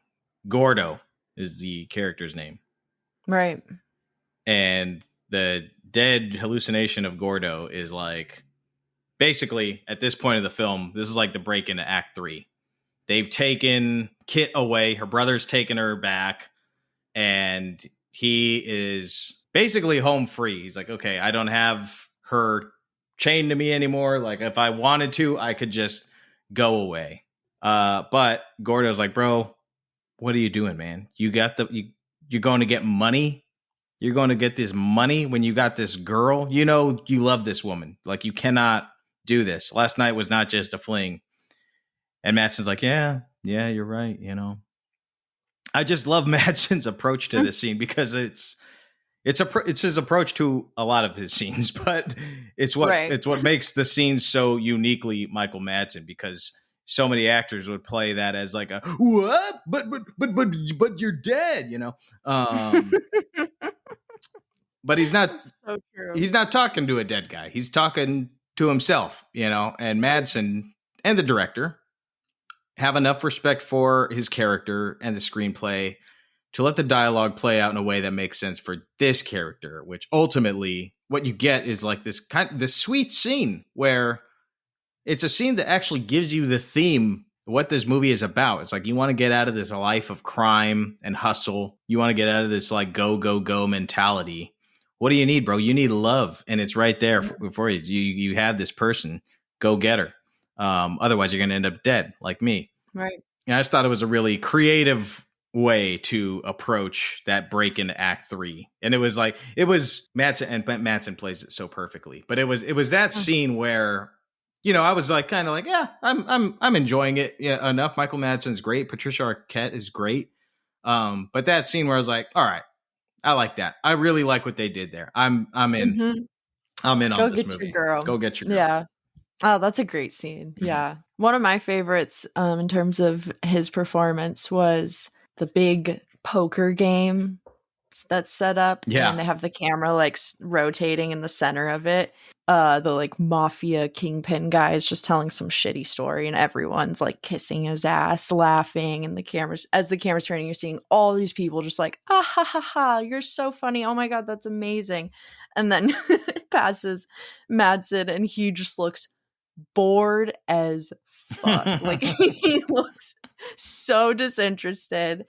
Gordo is the character's name. Right. And the dead hallucination of Gordo is like, basically, at this point of the film, this is like the break into Act 3. They've taken Kit away. Her brother's taken her back. And he is basically home free. He's like, okay, I don't have her chained to me anymore. Like, if I wanted to, I could just go away. But Gordo's like, bro, what are you doing, man? You're going to get money. You're going to get this money when you got this girl. You love this woman. Like, you cannot do this. Last night was not just a fling. And Madsen's like, yeah, you're right. You know, I just love Madsen's approach to this scene because it's his approach to a lot of his scenes, but it's what makes the scenes so uniquely Michael Madsen, because so many actors would play that as like a what, but you're dead, you know. But he's not. That's so true. He's not talking to a dead guy. He's talking to himself, you know. And Madsen and the director have enough respect for his character and the screenplay to let the dialogue play out in a way that makes sense for this character, which ultimately what you get is like this sweet scene where it's a scene that actually gives you the theme, what this movie is about. It's like, you want to get out of this life of crime and hustle. You want to get out of this like go, go, go mentality. What do you need, bro? You need love. And it's right there for you. You have this person, go get her. Otherwise you're going to end up dead like me. Right. And I just thought it was a really creative way to approach that break into Act 3. And it was Madsen, and Madsen plays it so perfectly. But it was that scene where, you know, I was like, kind of like, yeah, I'm enjoying it enough. Michael Madsen's great. Patricia Arquette is great. But that scene where I was like, all right, I like that. I really like what they did there. I'm in. Mm-hmm. I'm in on this movie. Go get your girl. Go get your girl. Yeah. Oh, that's a great scene. Mm-hmm. Yeah. One of my favorites in terms of his performance was the big poker game that's set up. Yeah. And they have the camera like rotating in the center of it. The like mafia kingpin guy is just telling some shitty story and everyone's like kissing his ass, laughing, and as the camera's turning, you're seeing all these people just like, ah ha ha ha, you're so funny. Oh my God, that's amazing. And then it passes Madsen and he just looks bored as fuck. Like he looks so disinterested.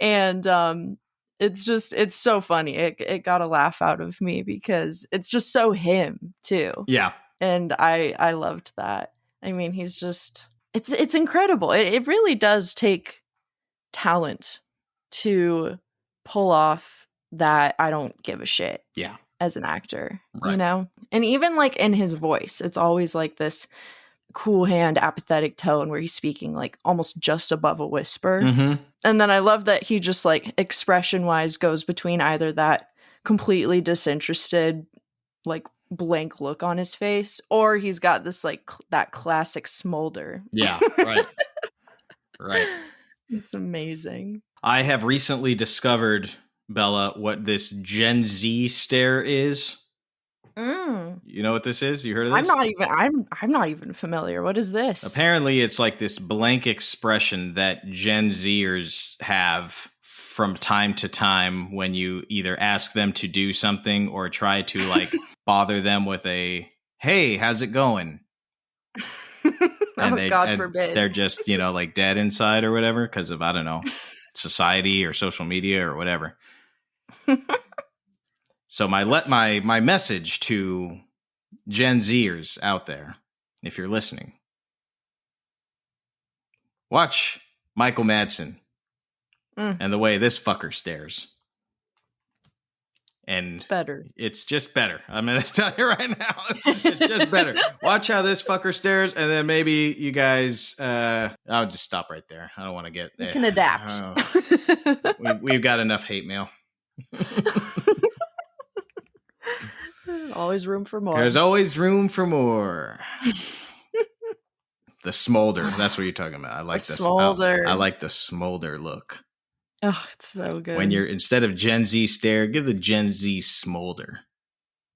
And it's so funny. It got a laugh out of me because it's just so him too. Yeah. And I loved that. I mean, he's just it's incredible. It really does take talent to pull off that I don't give a shit. Yeah. As an actor, right. You know? And even like in his voice, it's always like this cool hand, apathetic tone where he's speaking like almost just above a whisper. Mm-hmm. And then I love that he just like expression wise goes between either that completely disinterested, like blank look on his face, or he's got this like that classic smolder. Yeah, right. Right. It's amazing. I have recently discovered, Bella, what this Gen Z stare is. You know what this is? You heard of this? I'm not even familiar. What is this? Apparently it's like this blank expression that Gen Zers have from time to time when you either ask them to do something or try to like bother them with a, hey, how's it going? And God forbid. They're just, you know, like dead inside or whatever because of, I don't know, society or social media or whatever. So my message to Gen Zers out there, if you're listening, watch Michael Madsen and the way this fucker stares. And it's better. It's just better. I'm going to tell you right now. It's just better. Watch how this fucker stares, and then maybe you guys, I'll just stop right there. I don't want to get... You can adapt. We've got enough hate mail. Always room for more. There's always room for more. The smolder. That's what you're talking about. I like the smolder. I like the smolder look. Oh, it's so good. When you're, instead of Gen Z stare, give the Gen Z smolder.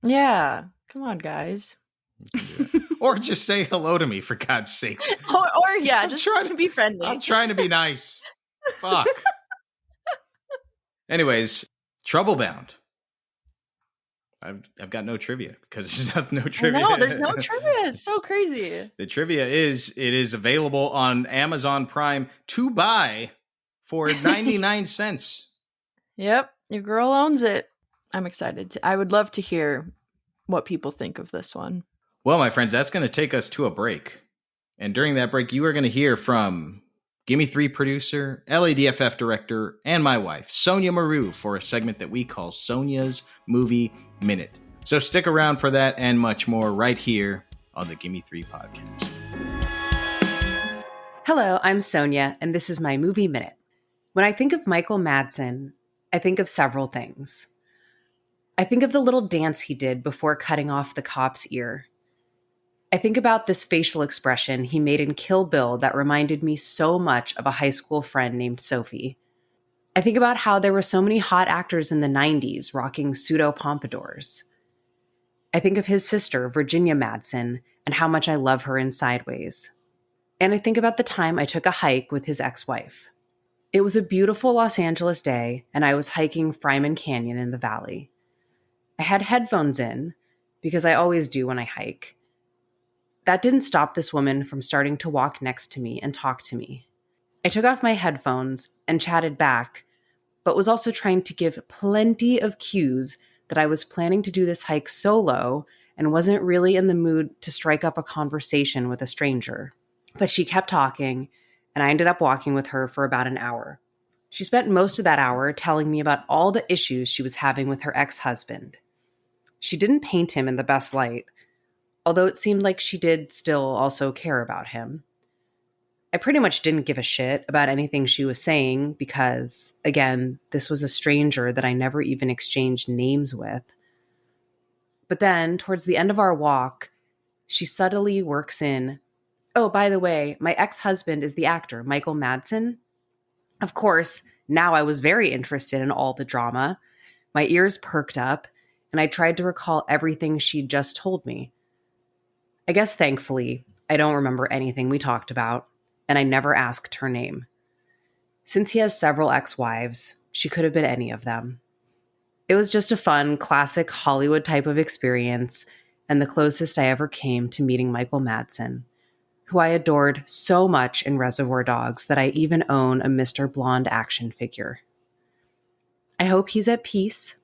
Yeah. Come on, guys. Or just say hello to me, for God's sake. Or yeah, just try to be friendly. I'm trying to be nice. Fuck. Anyways, Troublebound. I've got no trivia because there's no trivia. No, there's no trivia. It's so crazy. The trivia is it is available on Amazon Prime to buy for 99 cents. Yep, your girl owns it. I'm excited. I would love to hear what people think of this one. Well, my friends, that's going to take us to a break. And during that break, you are going to hear from Gimme Three producer, LADFF director, and my wife, Sonja Mereu, for a segment that we call Sonja's Movie Minute. So stick around for that and much more right here on the Gimme Three podcast. Hello, I'm Sonia, and this is my Movie Minute. When I think of Michael Madsen, I think of several things. I think of the little dance he did before cutting off the cop's ear. I think about this facial expression he made in Kill Bill that reminded me so much of a high school friend named Sophie. I think about how there were so many hot actors in the 90s rocking pseudo pompadours. I think of his sister, Virginia Madsen, and how much I love her in Sideways. And I think about the time I took a hike with his ex-wife. It was a beautiful Los Angeles day, and I was hiking Fryman Canyon in the valley. I had headphones in, because I always do when I hike. That didn't stop this woman from starting to walk next to me and talk to me. I took off my headphones and chatted back, but was also trying to give plenty of cues that I was planning to do this hike solo and wasn't really in the mood to strike up a conversation with a stranger. But she kept talking, and I ended up walking with her for about an hour. She spent most of that hour telling me about all the issues she was having with her ex-husband. She didn't paint him in the best light, although it seemed like she did still also care about him. I pretty much didn't give a shit about anything she was saying because, again, this was a stranger that I never even exchanged names with. But then, towards the end of our walk, she subtly works in, "Oh, by the way, my ex-husband is the actor, Michael Madsen." Of course, now I was very interested in all the drama. My ears perked up, and I tried to recall everything she'd just told me. I guess thankfully, I don't remember anything we talked about, and I never asked her name. Since he has several ex-wives, she could have been any of them. It was just a fun, classic Hollywood type of experience, and the closest I ever came to meeting Michael Madsen, who I adored so much in Reservoir Dogs that I even own a Mr. Blonde action figure. I hope he's at peace,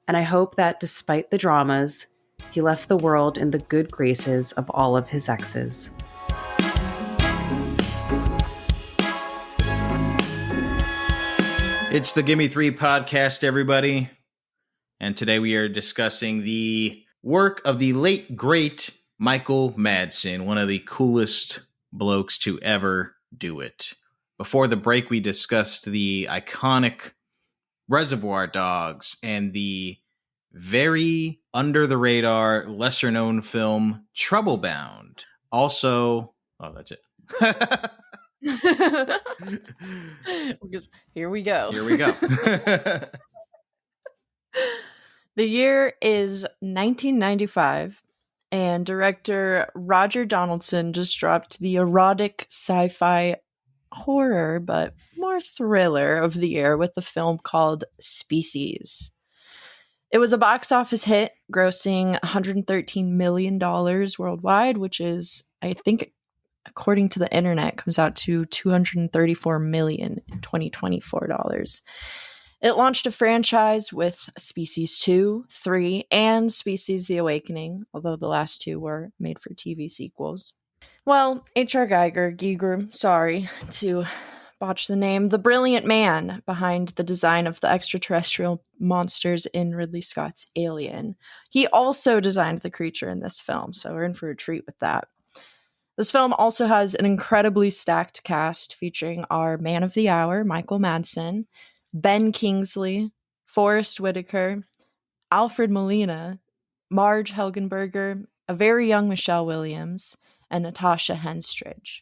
and I hope that despite the dramas, he left the world in the good graces of all of his exes. It's the Gimme Three podcast, everybody. And today we are discussing the work of the late, great Michael Madsen, one of the coolest blokes to ever do it. Before the break, we discussed the iconic Reservoir Dogs and the very under-the-radar, lesser-known film Troublebound. Also, that's it. Here we go. Here we go. The year is 1995, and director Roger Donaldson just dropped the erotic sci-fi horror, but more thriller of the year with the film called Species. It was a box office hit, grossing $113 million worldwide, which is, I think, according to the internet, comes out to $234 million in 2024 dollars. It launched a franchise with Species 2, 3, and Species The Awakening, although the last two were made for TV sequels. Well, H.R. Giger, sorry to botch the name, the brilliant man behind the design of the extraterrestrial monsters in Ridley Scott's Alien. He also designed the creature in this film, so we're in for a treat with that. This film also has an incredibly stacked cast featuring our man of the hour, Michael Madsen, Ben Kingsley, Forrest Whitaker, Alfred Molina, Marge Helgenberger, a very young Michelle Williams, and Natasha Henstridge.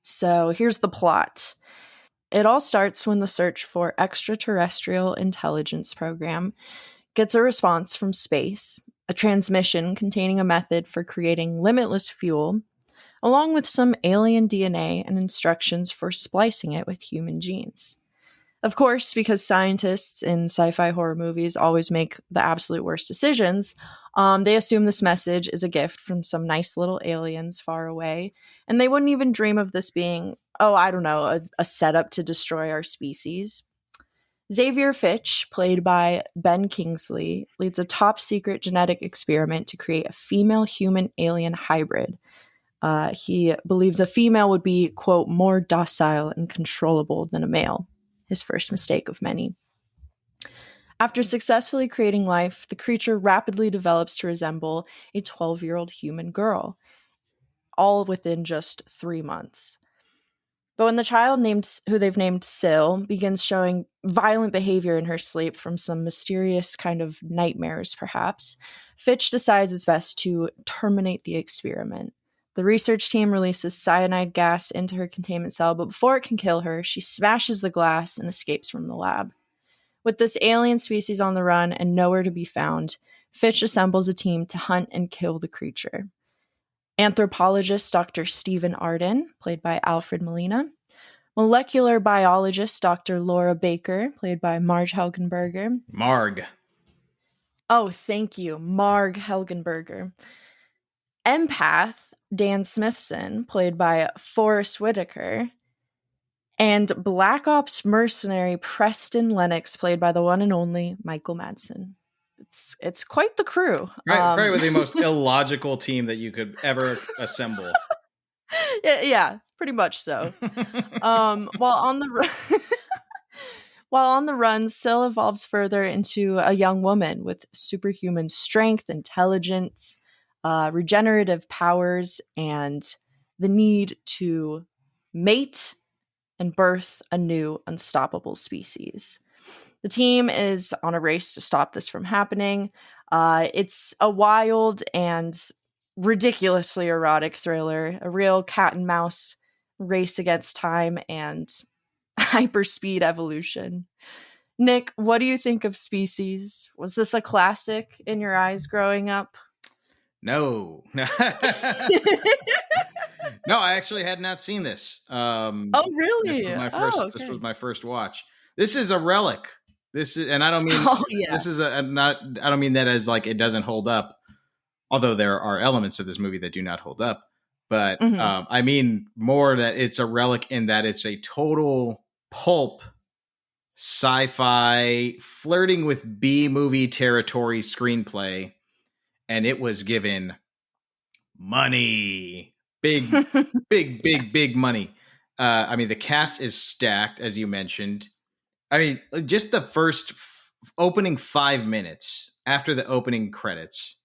So here's the plot. It all starts when the search for extraterrestrial intelligence program gets a response from space, a transmission containing a method for creating limitless fuel, along with some alien DNA and instructions for splicing it with human genes. Of course, because scientists in sci-fi horror movies always make the absolute worst decisions, they assume this message is a gift from some nice little aliens far away, and they wouldn't even dream of this being, a setup to destroy our species. Xavier Fitch, played by Ben Kingsley, leads a top-secret genetic experiment to create a female human-alien hybrid. He believes a female would be, quote, more docile and controllable than a male. His first mistake of many. After successfully creating life, the creature rapidly develops to resemble a 12-year-old human girl, all within just 3 months. But when the child who they've named Syl begins showing violent behavior in her sleep from some mysterious kind of nightmares, perhaps, Fitch decides it's best to terminate the experiment. The research team releases cyanide gas into her containment cell, but before it can kill her, she smashes the glass and escapes from the lab. With this alien species on the run and nowhere to be found, Fitch assembles a team to hunt and kill the creature. Anthropologist Dr. Stephen Arden, played by Alfred Molina. Molecular biologist Dr. Laura Baker, played by Marge Helgenberger. Marg. Oh, thank you, Marg Helgenberger. Empath Dan Smithson, played by Forrest Whitaker. And Black Ops mercenary Preston Lennox, played by the one and only Michael Madsen. It's quite the crew. Probably the most illogical team that you could ever assemble. Yeah, pretty much so. While on the run, Syl evolves further into a young woman with superhuman strength, intelligence, regenerative powers, and the need to mate and birth a new unstoppable species. The team is on a race to stop this from happening. It's a wild and ridiculously erotic thriller, a real cat and mouse race against time and hyperspeed evolution. Nick, what do you think of Species? Was this a classic in your eyes growing up? No. No, I actually had not seen this. Oh, really? This was my first watch. This is a relic. And I don't mean this is I don't mean that as like it doesn't hold up, although there are elements of this movie that do not hold up. But I mean more that it's a relic in that it's a total pulp sci-fi flirting with B-movie territory screenplay, and it was given money. Big money. I mean, the cast is stacked, as you mentioned. I mean, just the first opening 5 minutes after the opening credits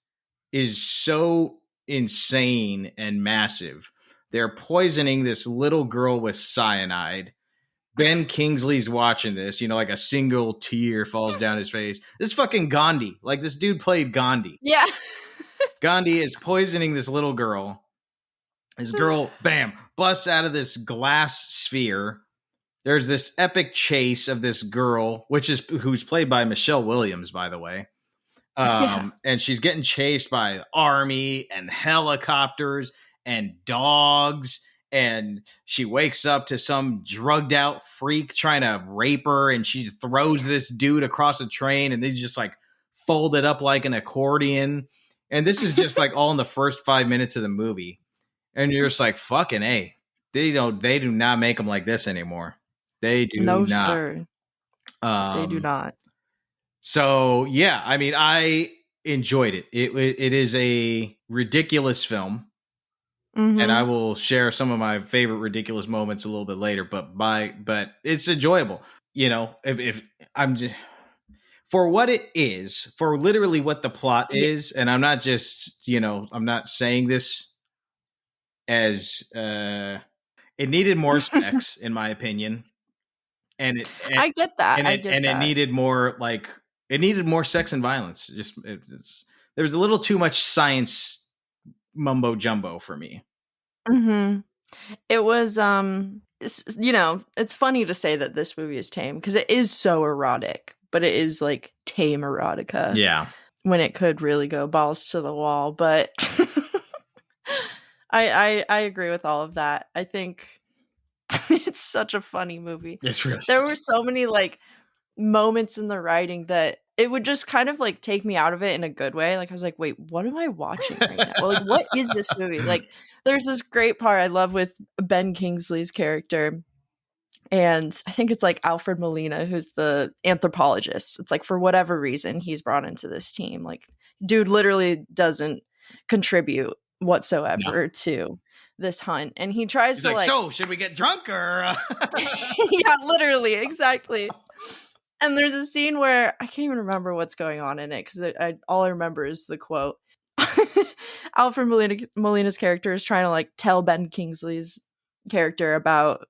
is so insane and massive. They're poisoning this little girl with cyanide. Ben Kingsley's watching this, like a single tear falls down his face. This is fucking Gandhi. Like, this dude played Gandhi. Yeah. Gandhi is poisoning this little girl. This girl, bam, busts out of this glass sphere. There's this epic chase of this girl, who's played by Michelle Williams, by the way. And she's getting chased by the army and helicopters and dogs. And she wakes up to some drugged out freak trying to rape her. And she throws this dude across a train. And he's just like folded up like an accordion. And this is just like all in the first 5 minutes of the movie. And you're just like, fucking A. They do not make them like this anymore. They do not. No, sir. They do not. So, yeah, I mean, I enjoyed it. It is a ridiculous film. Mm-hmm. And I will share some of my favorite ridiculous moments a little bit later, but it's enjoyable. If I'm just, for what it is, for literally what the plot is, and I'm not just, I'm not saying this as it needed more sex, in my opinion. I get that. It needed more sex and violence. There was a little too much science mumbo jumbo for me. Mm-hmm. It was, it's funny to say that this movie is tame because it is so erotic, but it is like tame erotica. Yeah. When it could really go balls to the wall, but I agree with all of that. I think it's such a funny movie. It's really there were so many like moments in the writing that it would just kind of like take me out of it in a good way. Like I was like, wait, what am I watching right now? Well, like, what is this movie? Like there's this great part I love with Ben Kingsley's character. And I think it's like Alfred Molina, who's the anthropologist. It's like for whatever reason, he's brought into this team. Like dude literally doesn't contribute whatsoever to this hunt. And he tries to like, so should we get drunk or? Yeah, literally. Exactly. And there's a scene where I can't even remember what's going on in it because all I remember is the quote. Alfred Molina's character is trying to like tell Ben Kingsley's character about,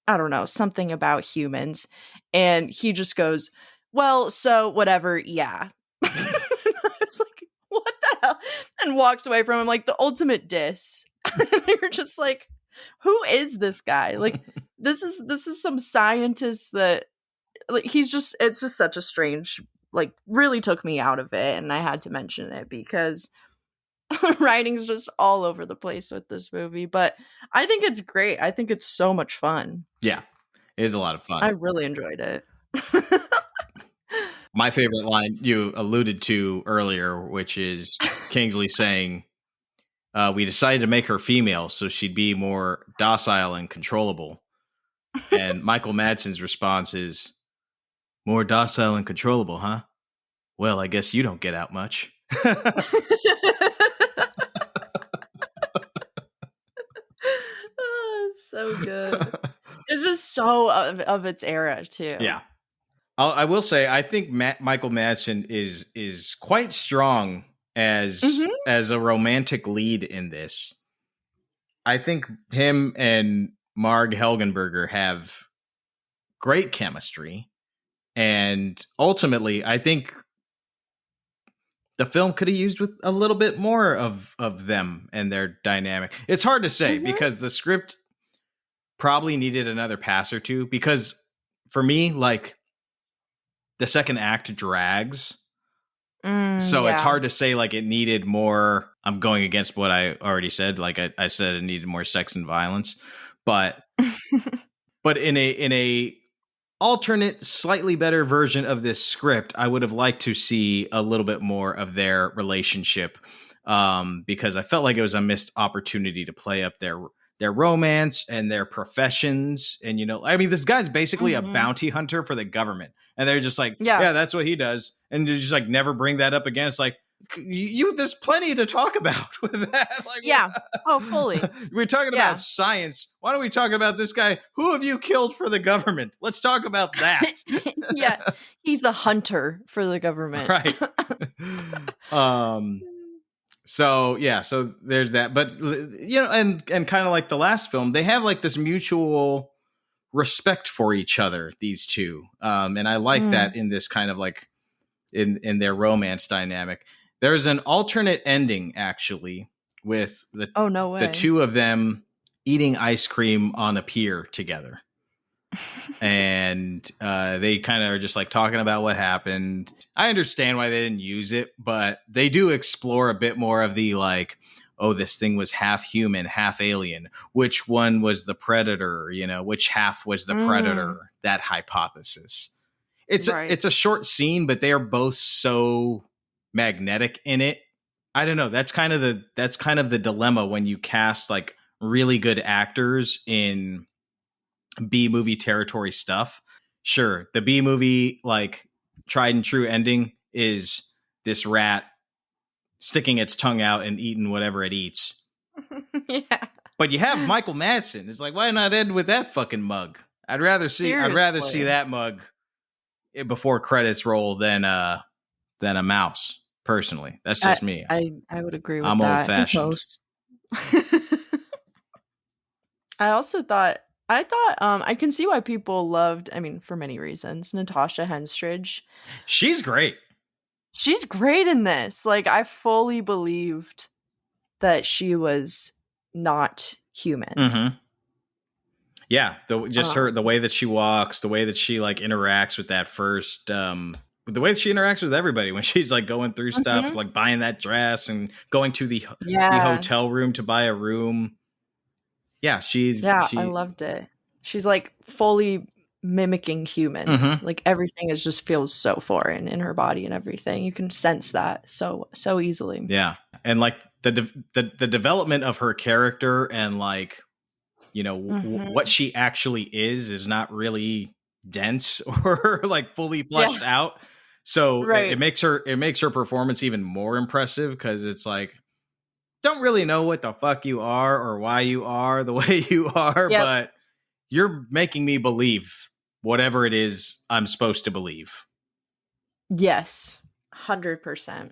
I don't know, something about humans. And he just goes, well, so whatever, yeah. I was like, what the hell? And walks away from him like the ultimate diss. And you're just like, who is this guy? Like, this is some scientist that, like, it's just such a strange, like, really took me out of it. And I had to mention it because the writing's just all over the place with this movie. But I think it's great. I think it's so much fun. Yeah, it is a lot of fun. I really enjoyed it. My favorite line you alluded to earlier, which is Kingsley saying, we decided to make her female so she'd be more docile and controllable. And Michael Madsen's response is, more docile and controllable, huh? Well, I guess you don't get out much. Oh, it's so good. It's just so of its era too. Yeah. I will say, I think Michael Madsen is quite strong as a romantic lead in this. I think him and Marg Helgenberger have great chemistry, and ultimately, I think the film could have used with a little bit more of them and their dynamic. It's hard to say because the script probably needed another pass or two. Because for me, like, the second act drags. So it's hard to say like it needed more. I'm going against what I already said. Like I said, it needed more sex and violence, but in a alternate, slightly better version of this script, I would have liked to see a little bit more of their relationship, because I felt like it was a missed opportunity to play up their romance and their professions. And, you know, I mean, this guy's basically a bounty hunter for the government. And they're just like, yeah, that's what he does. And you just like never bring that up again. It's like, there's plenty to talk about with that. Like, yeah. Oh, fully. We're talking about science. Why don't we talk about this guy? Who have you killed for the government? Let's talk about that. Yeah. He's a hunter for the government. Right. So there's that. But, you know, and kind of like the last film, they have like this mutual respect for each other, these two. And I like that in this kind of like in their romance dynamic. There's an alternate ending actually with the two of them eating ice cream on a pier together. And they kind of are just like talking about what happened. I understand why they didn't use it, but they do explore a bit more of the like, oh, this thing was half human, half alien. Which one was the predator? You know, which half was the predator? That hypothesis. It's a short scene, but they are both so magnetic in it. I don't know. That's kind of the dilemma when you cast like really good actors in B movie territory stuff. Sure, the B movie like tried and true ending is this rat sticking its tongue out and eating whatever it eats. Yeah. But you have Michael Madsen. It's like, why not end with that fucking mug? I'd rather see that mug before credits roll than a mouse. Personally, that's just me. I would agree with I'm that. old fashioned. I thought I can see why people loved, I mean, for many reasons, Natasha Henstridge. She's great. She's great in this. Like, I fully believed that she was not human. Mm-hmm. Yeah, the way that she walks, the way that she like interacts with that first, the way that she interacts with everybody when she's like going through stuff, like buying that dress and going to the hotel room to buy a room. Yeah, I loved it. She's like fully mimicking humans. Like everything just feels so foreign in her body and everything. You can sense that so easily. Yeah, and like the development of her character and like, you know, what she actually is not really dense or like fully fleshed out. So it makes her performance even more impressive because it's like, don't really know what the fuck you are or why you are the way you are, but you're making me believe whatever it is I'm supposed to believe. Yes, 100%.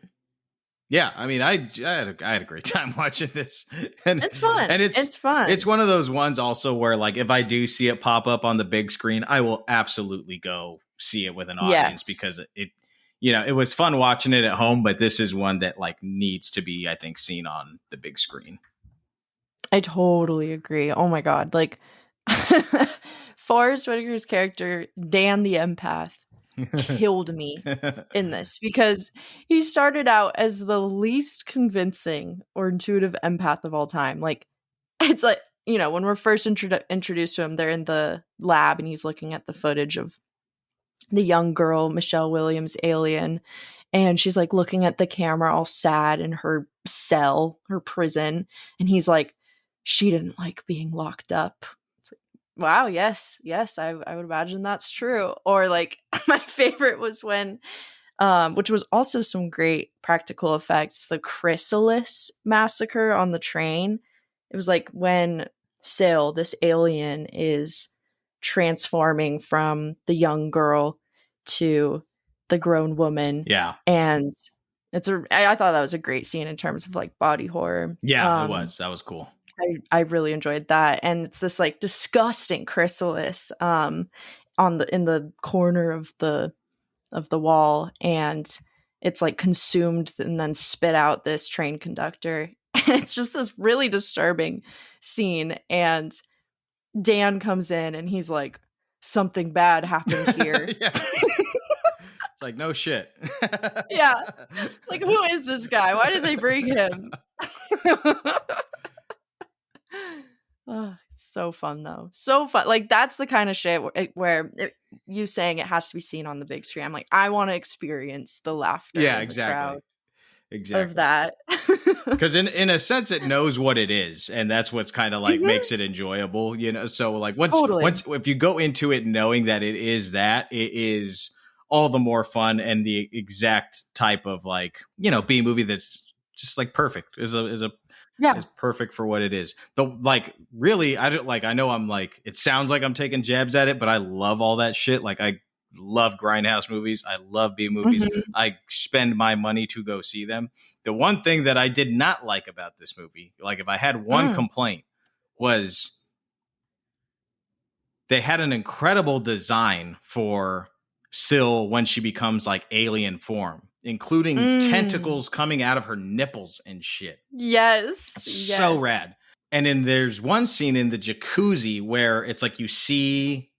Yeah, I mean, I had a great time watching this, and It's fun. and It's fun. It's one of those ones also where, like, if I do see it pop up on the big screen, I will absolutely go see it with an audience because it it was fun watching it at home, but this is one that like needs to be, I think, seen on the big screen. I totally agree. Oh my god, like Forrest Whitaker's character Dan the empath killed me in this because he started out as the least convincing or intuitive empath of all time. Like, it's like, when we're first introduced to him, they're in the lab and he's looking at the footage of the young girl, Michelle Williams' alien, and she's like looking at the camera all sad in her cell, her prison, and he's like, she didn't like being locked up. Wow, yes, I would imagine that's true. Or like my favorite was when, which was also some great practical effects, the Chrysalis massacre on the train. It was like when Syl, this alien, is transforming from the young girl to the grown woman. Yeah. And I thought that was a great scene in terms of like body horror. Yeah, it was. That was cool. I really enjoyed that, and it's this like disgusting chrysalis in the corner of the wall, and it's like consumed and then spit out this train conductor. It's just this really disturbing scene, and Dan comes in and he's like, something bad happened here. It's like, no shit. Yeah, it's like, who is this guy? Why did they bring him? Oh, so fun though. So fun. Like, that's the kind of shit where you saying it has to be seen on the big screen. I'm like, I want to experience the laughter. Yeah, in exactly. The crowd of that. Because in a sense, it knows what it is, and that's what's kind of like makes it enjoyable, So like once if you go into it knowing that it is that, it is all the more fun and the exact type of like B movie that's just like perfect. Is perfect for what it is. I know I'm like, it sounds like I'm taking jabs at it, but I love all that shit. Like, I love grindhouse movies. I love B movies. Mm-hmm. I spend my money to go see them. The one thing that I did not like about this movie, like if I had one complaint, was they had an incredible design for Syl when she becomes like alien form, including tentacles coming out of her nipples and shit. Yes. So rad. And then there's one scene in the jacuzzi where it's like you see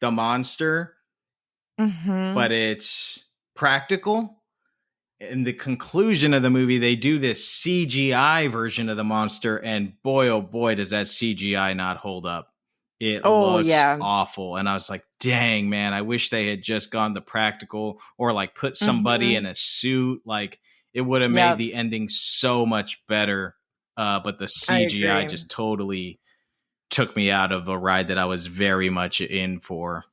the monster, but it's practical. In the conclusion of the movie, they do this CGI version of the monster, and boy, oh boy, does that CGI not hold up. It looks awful. And I was like, dang, man, I wish they had just gone the practical or like put somebody in a suit. Like, it would have made the ending so much better. But the CGI just totally took me out of a ride that I was very much in for.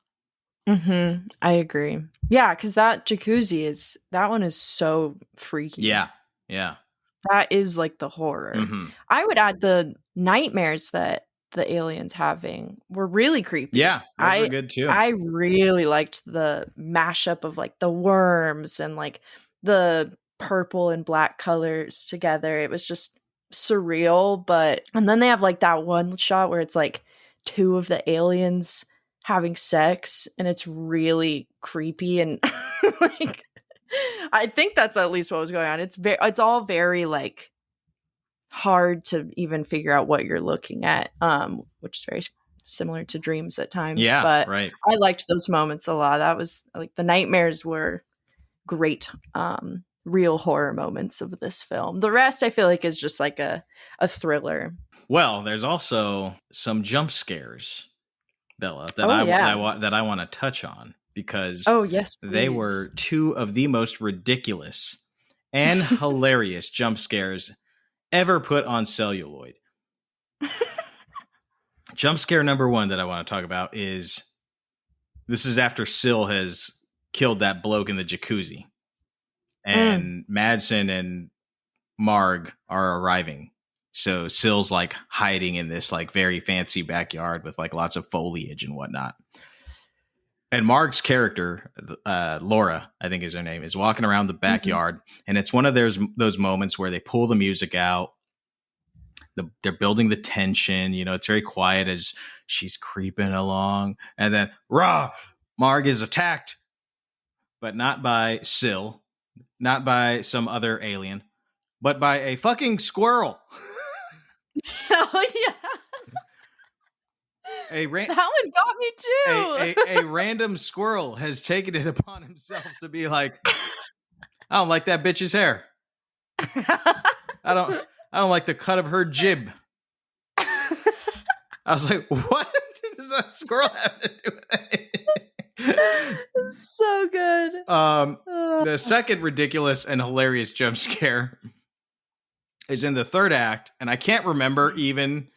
I agree. Yeah, because that jacuzzi that one is so freaky. Yeah. That is like the horror. I would add the nightmares that the aliens having were really creepy. Yeah, those were good too. I really liked the mashup of like the worms and like the purple and black colors together. It was just surreal. And then they have like that one shot where it's like two of the aliens having sex, and it's really creepy, and like I think that's at least what was going on. It's all very like hard to even figure out what you're looking at, which is very similar to dreams at times. Yeah, but right. I liked those moments a lot. That was like the nightmares were great, real horror moments of this film. The rest I feel like is just like a thriller. Well, there's also some jump scares, Bella, that I want to touch on, because they were two of the most ridiculous and hilarious jump scares ever put on celluloid. Jump scare number one that I want to talk about is, this is after Syl has killed that bloke in the jacuzzi, and Madsen and Marg are arriving. So Syl's like hiding in this like very fancy backyard with like lots of foliage and whatnot. And Marg's character, Laura, I think is her name, is walking around the backyard. And it's one of those moments where they pull the music out. They're building the tension. You know, it's very quiet as she's creeping along. And then, rah, Marg is attacked. But not by Syl, not by some other alien, but by a fucking squirrel. Oh, yeah. That one got me too. A random squirrel has taken it upon himself to be like, I don't like that bitch's hair. I don't like the cut of her jib. I was like, what does that squirrel have to do with it? It's so good. The second ridiculous and hilarious jump scare is in the third act, and I can't remember even.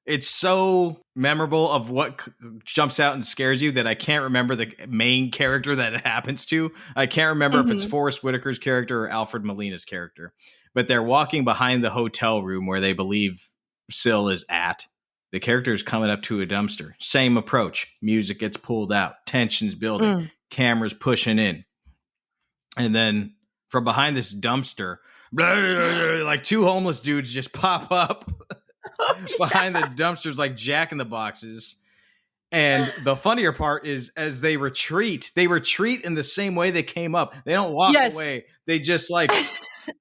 It's so memorable of what jumps out and scares you that I can't remember the main character that it happens to. I can't remember if it's Forrest Whitaker's character or Alfred Molina's character. But they're walking behind the hotel room where they believe Syl is at. The character is coming up to a dumpster. Same approach. Music gets pulled out. Tension's building. Cameras pushing in. And then from behind this dumpster, like two homeless dudes just pop up. Behind the dumpsters like Jack in the Boxes. And the funnier part is as they retreat in the same way they came up. They don't walk away. They just like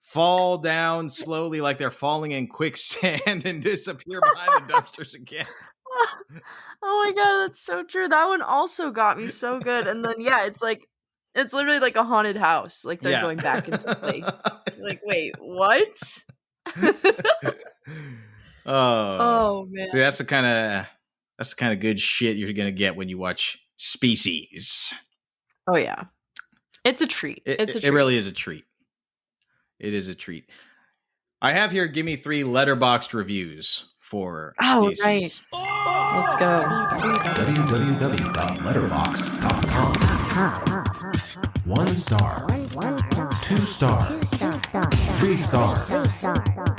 fall down slowly like they're falling in quicksand and disappear behind the dumpsters again. Oh my God, that's so true. That one also got me so good. And then, yeah, it's literally like a haunted house. Like they're going back into place. Like, wait, what? Oh man! See, that's the kind of good shit you're gonna get when you watch Species. Oh yeah, it's a treat. It really is a treat. It is a treat. I have here Gimme Three letterboxed reviews for Species. Nice. Let's go. www.letterboxd.com. 1 star, 2 stars, 3 stars,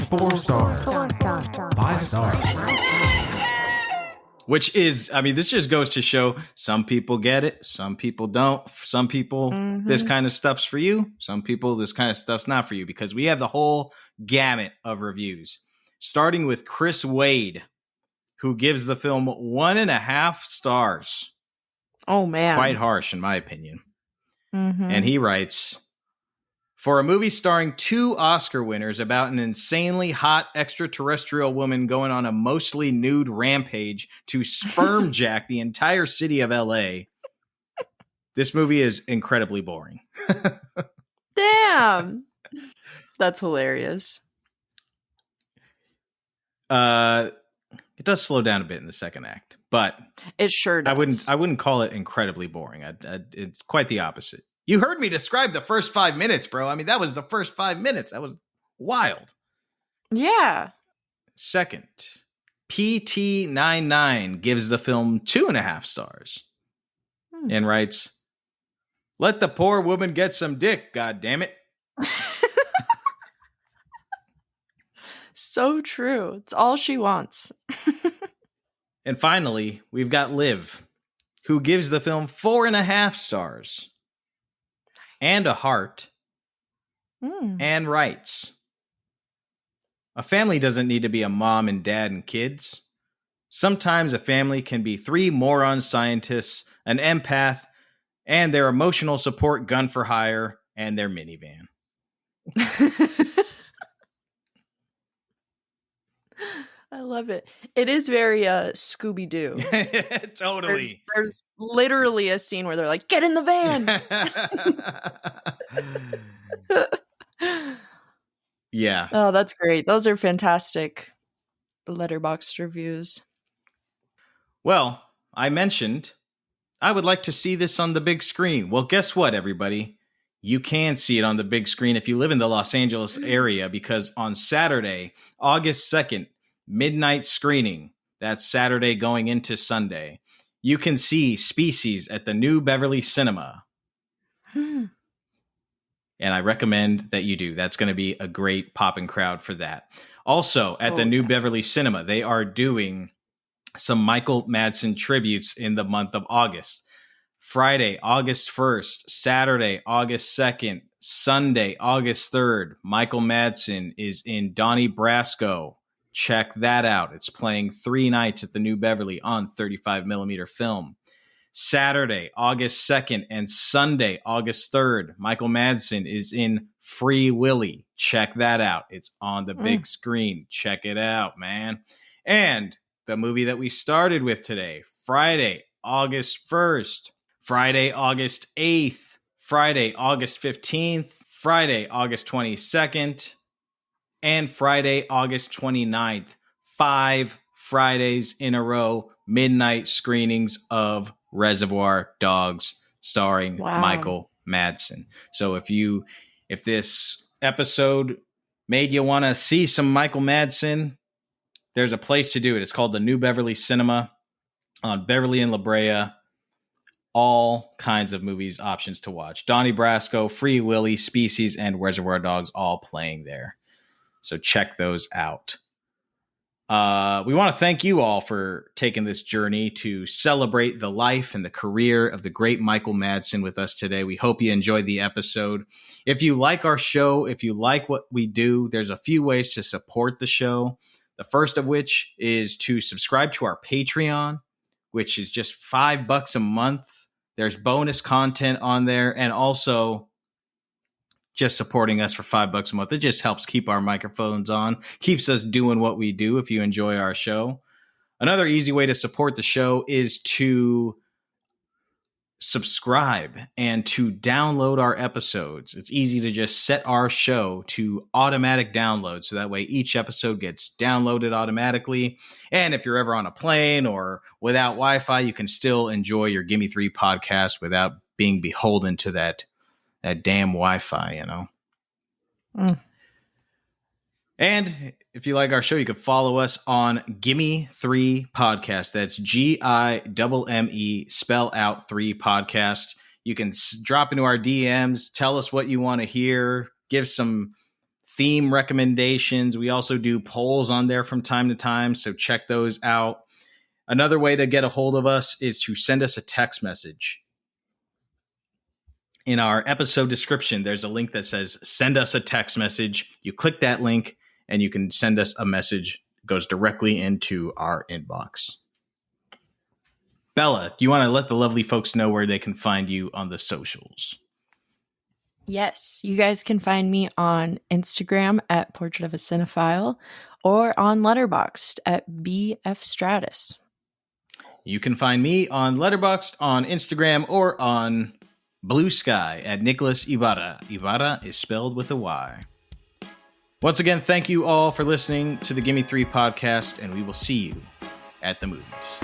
4 stars, 5 stars. Which is, I mean, this just goes to show some people get it, some people don't. Some people, this kind of stuff's for you. Some people, this kind of stuff's not for you, because we have the whole gamut of reviews. Starting with Chris Wade, who gives the film 1.5 stars. Oh, man. Quite harsh, in my opinion. And he writes, for a movie starring 2 Oscar winners about an insanely hot extraterrestrial woman going on a mostly nude rampage to sperm jack the entire city of LA, this movie is incredibly boring. Damn. That's hilarious. It does slow down a bit in the second act, but it sure does. I wouldn't call it incredibly boring. It's quite the opposite. You heard me describe the first 5 minutes, bro. I mean, that was the first 5 minutes. That was wild. Yeah. Second, PT99 gives the film 2.5 stars and writes, "Let the poor woman get some dick, God damn it." So true. It's all she wants. And finally, we've got Liv, who gives the film 4.5 stars and a heart and writes, a family doesn't need to be a mom and dad and kids. Sometimes a family can be 3 moron scientists, an empath, and their emotional support gun for hire and their minivan. I love it. It is very Scooby-Doo. Totally. There's literally a scene where they're like, get in the van. Yeah. Oh, that's great. Those are fantastic letterboxd reviews. Well, I mentioned I would like to see this on the big screen. Well, guess what, everybody? You can see it on the big screen if you live in the Los Angeles area, because on Saturday, August 2nd, midnight screening, that's Saturday going into Sunday, you can see Species at the New Beverly Cinema. And I recommend that you do. That's going to be a great popping crowd for that. Also, at the New Beverly Cinema, they are doing some Michael Madsen tributes in the month of August. Friday, August 1st, Saturday, August 2nd, Sunday, August 3rd. Michael Madsen is in Donnie Brasco. Check that out. It's playing 3 nights at the New Beverly on 35mm film. Saturday, August 2nd, and Sunday, August 3rd, Michael Madsen is in Free Willy. Check that out. It's on the big screen. Check it out, man. And the movie that we started with today, Friday, August 1st, Friday, August 8th, Friday, August 15th, Friday, August 22nd, and Friday, August 29th. 5 Fridays in a row, midnight screenings of Reservoir Dogs starring Michael Madsen. So if this episode made you want to see some Michael Madsen, there's a place to do it. It's called the New Beverly Cinema on Beverly and La Brea. All kinds of movies, options to watch. Donnie Brasco, Free Willy, Species, and Reservoir Dogs all playing there. So check those out. We want to thank you all for taking this journey to celebrate the life and the career of the great Michael Madsen with us today. We hope you enjoyed the episode. If you like our show, if you like what we do, there's a few ways to support the show. The first of which is to subscribe to our Patreon, which is just $5 a month. There's bonus content on there, and also just supporting us for $5 a month. It just helps keep our microphones on, keeps us doing what we do if you enjoy our show. Another easy way to support the show is to subscribe and to download our episodes. It's easy to just set our show to automatic download, so that way each episode gets downloaded automatically. And if you're ever on a plane or without Wi-Fi, you can still enjoy your Gimme Three podcast without being beholden to that damn Wi-Fi, you know. And if you like our show, you can follow us on Gimme Three Podcast. That's GIMME, spell out 3 podcast. You can drop into our DMs, tell us what you want to hear, give some theme recommendations. We also do polls on there from time to time, so check those out. Another way to get a hold of us is to send us a text message. In our episode description, there's a link that says, send us a text message. You click that link and you can send us a message. It goes directly into our inbox. Bella, do you want to let the lovely folks know where they can find you on the socials? Yes, you guys can find me on Instagram at Portrait of a Cinephile or on Letterboxd at BF Stratus. You can find me on Letterboxd, on Instagram, or on Blue Sky at Nicholas Ibarra. Ibarra is spelled with a Y. Once again, thank you all for listening to the Gimme Three podcast, and we will see you at the movies.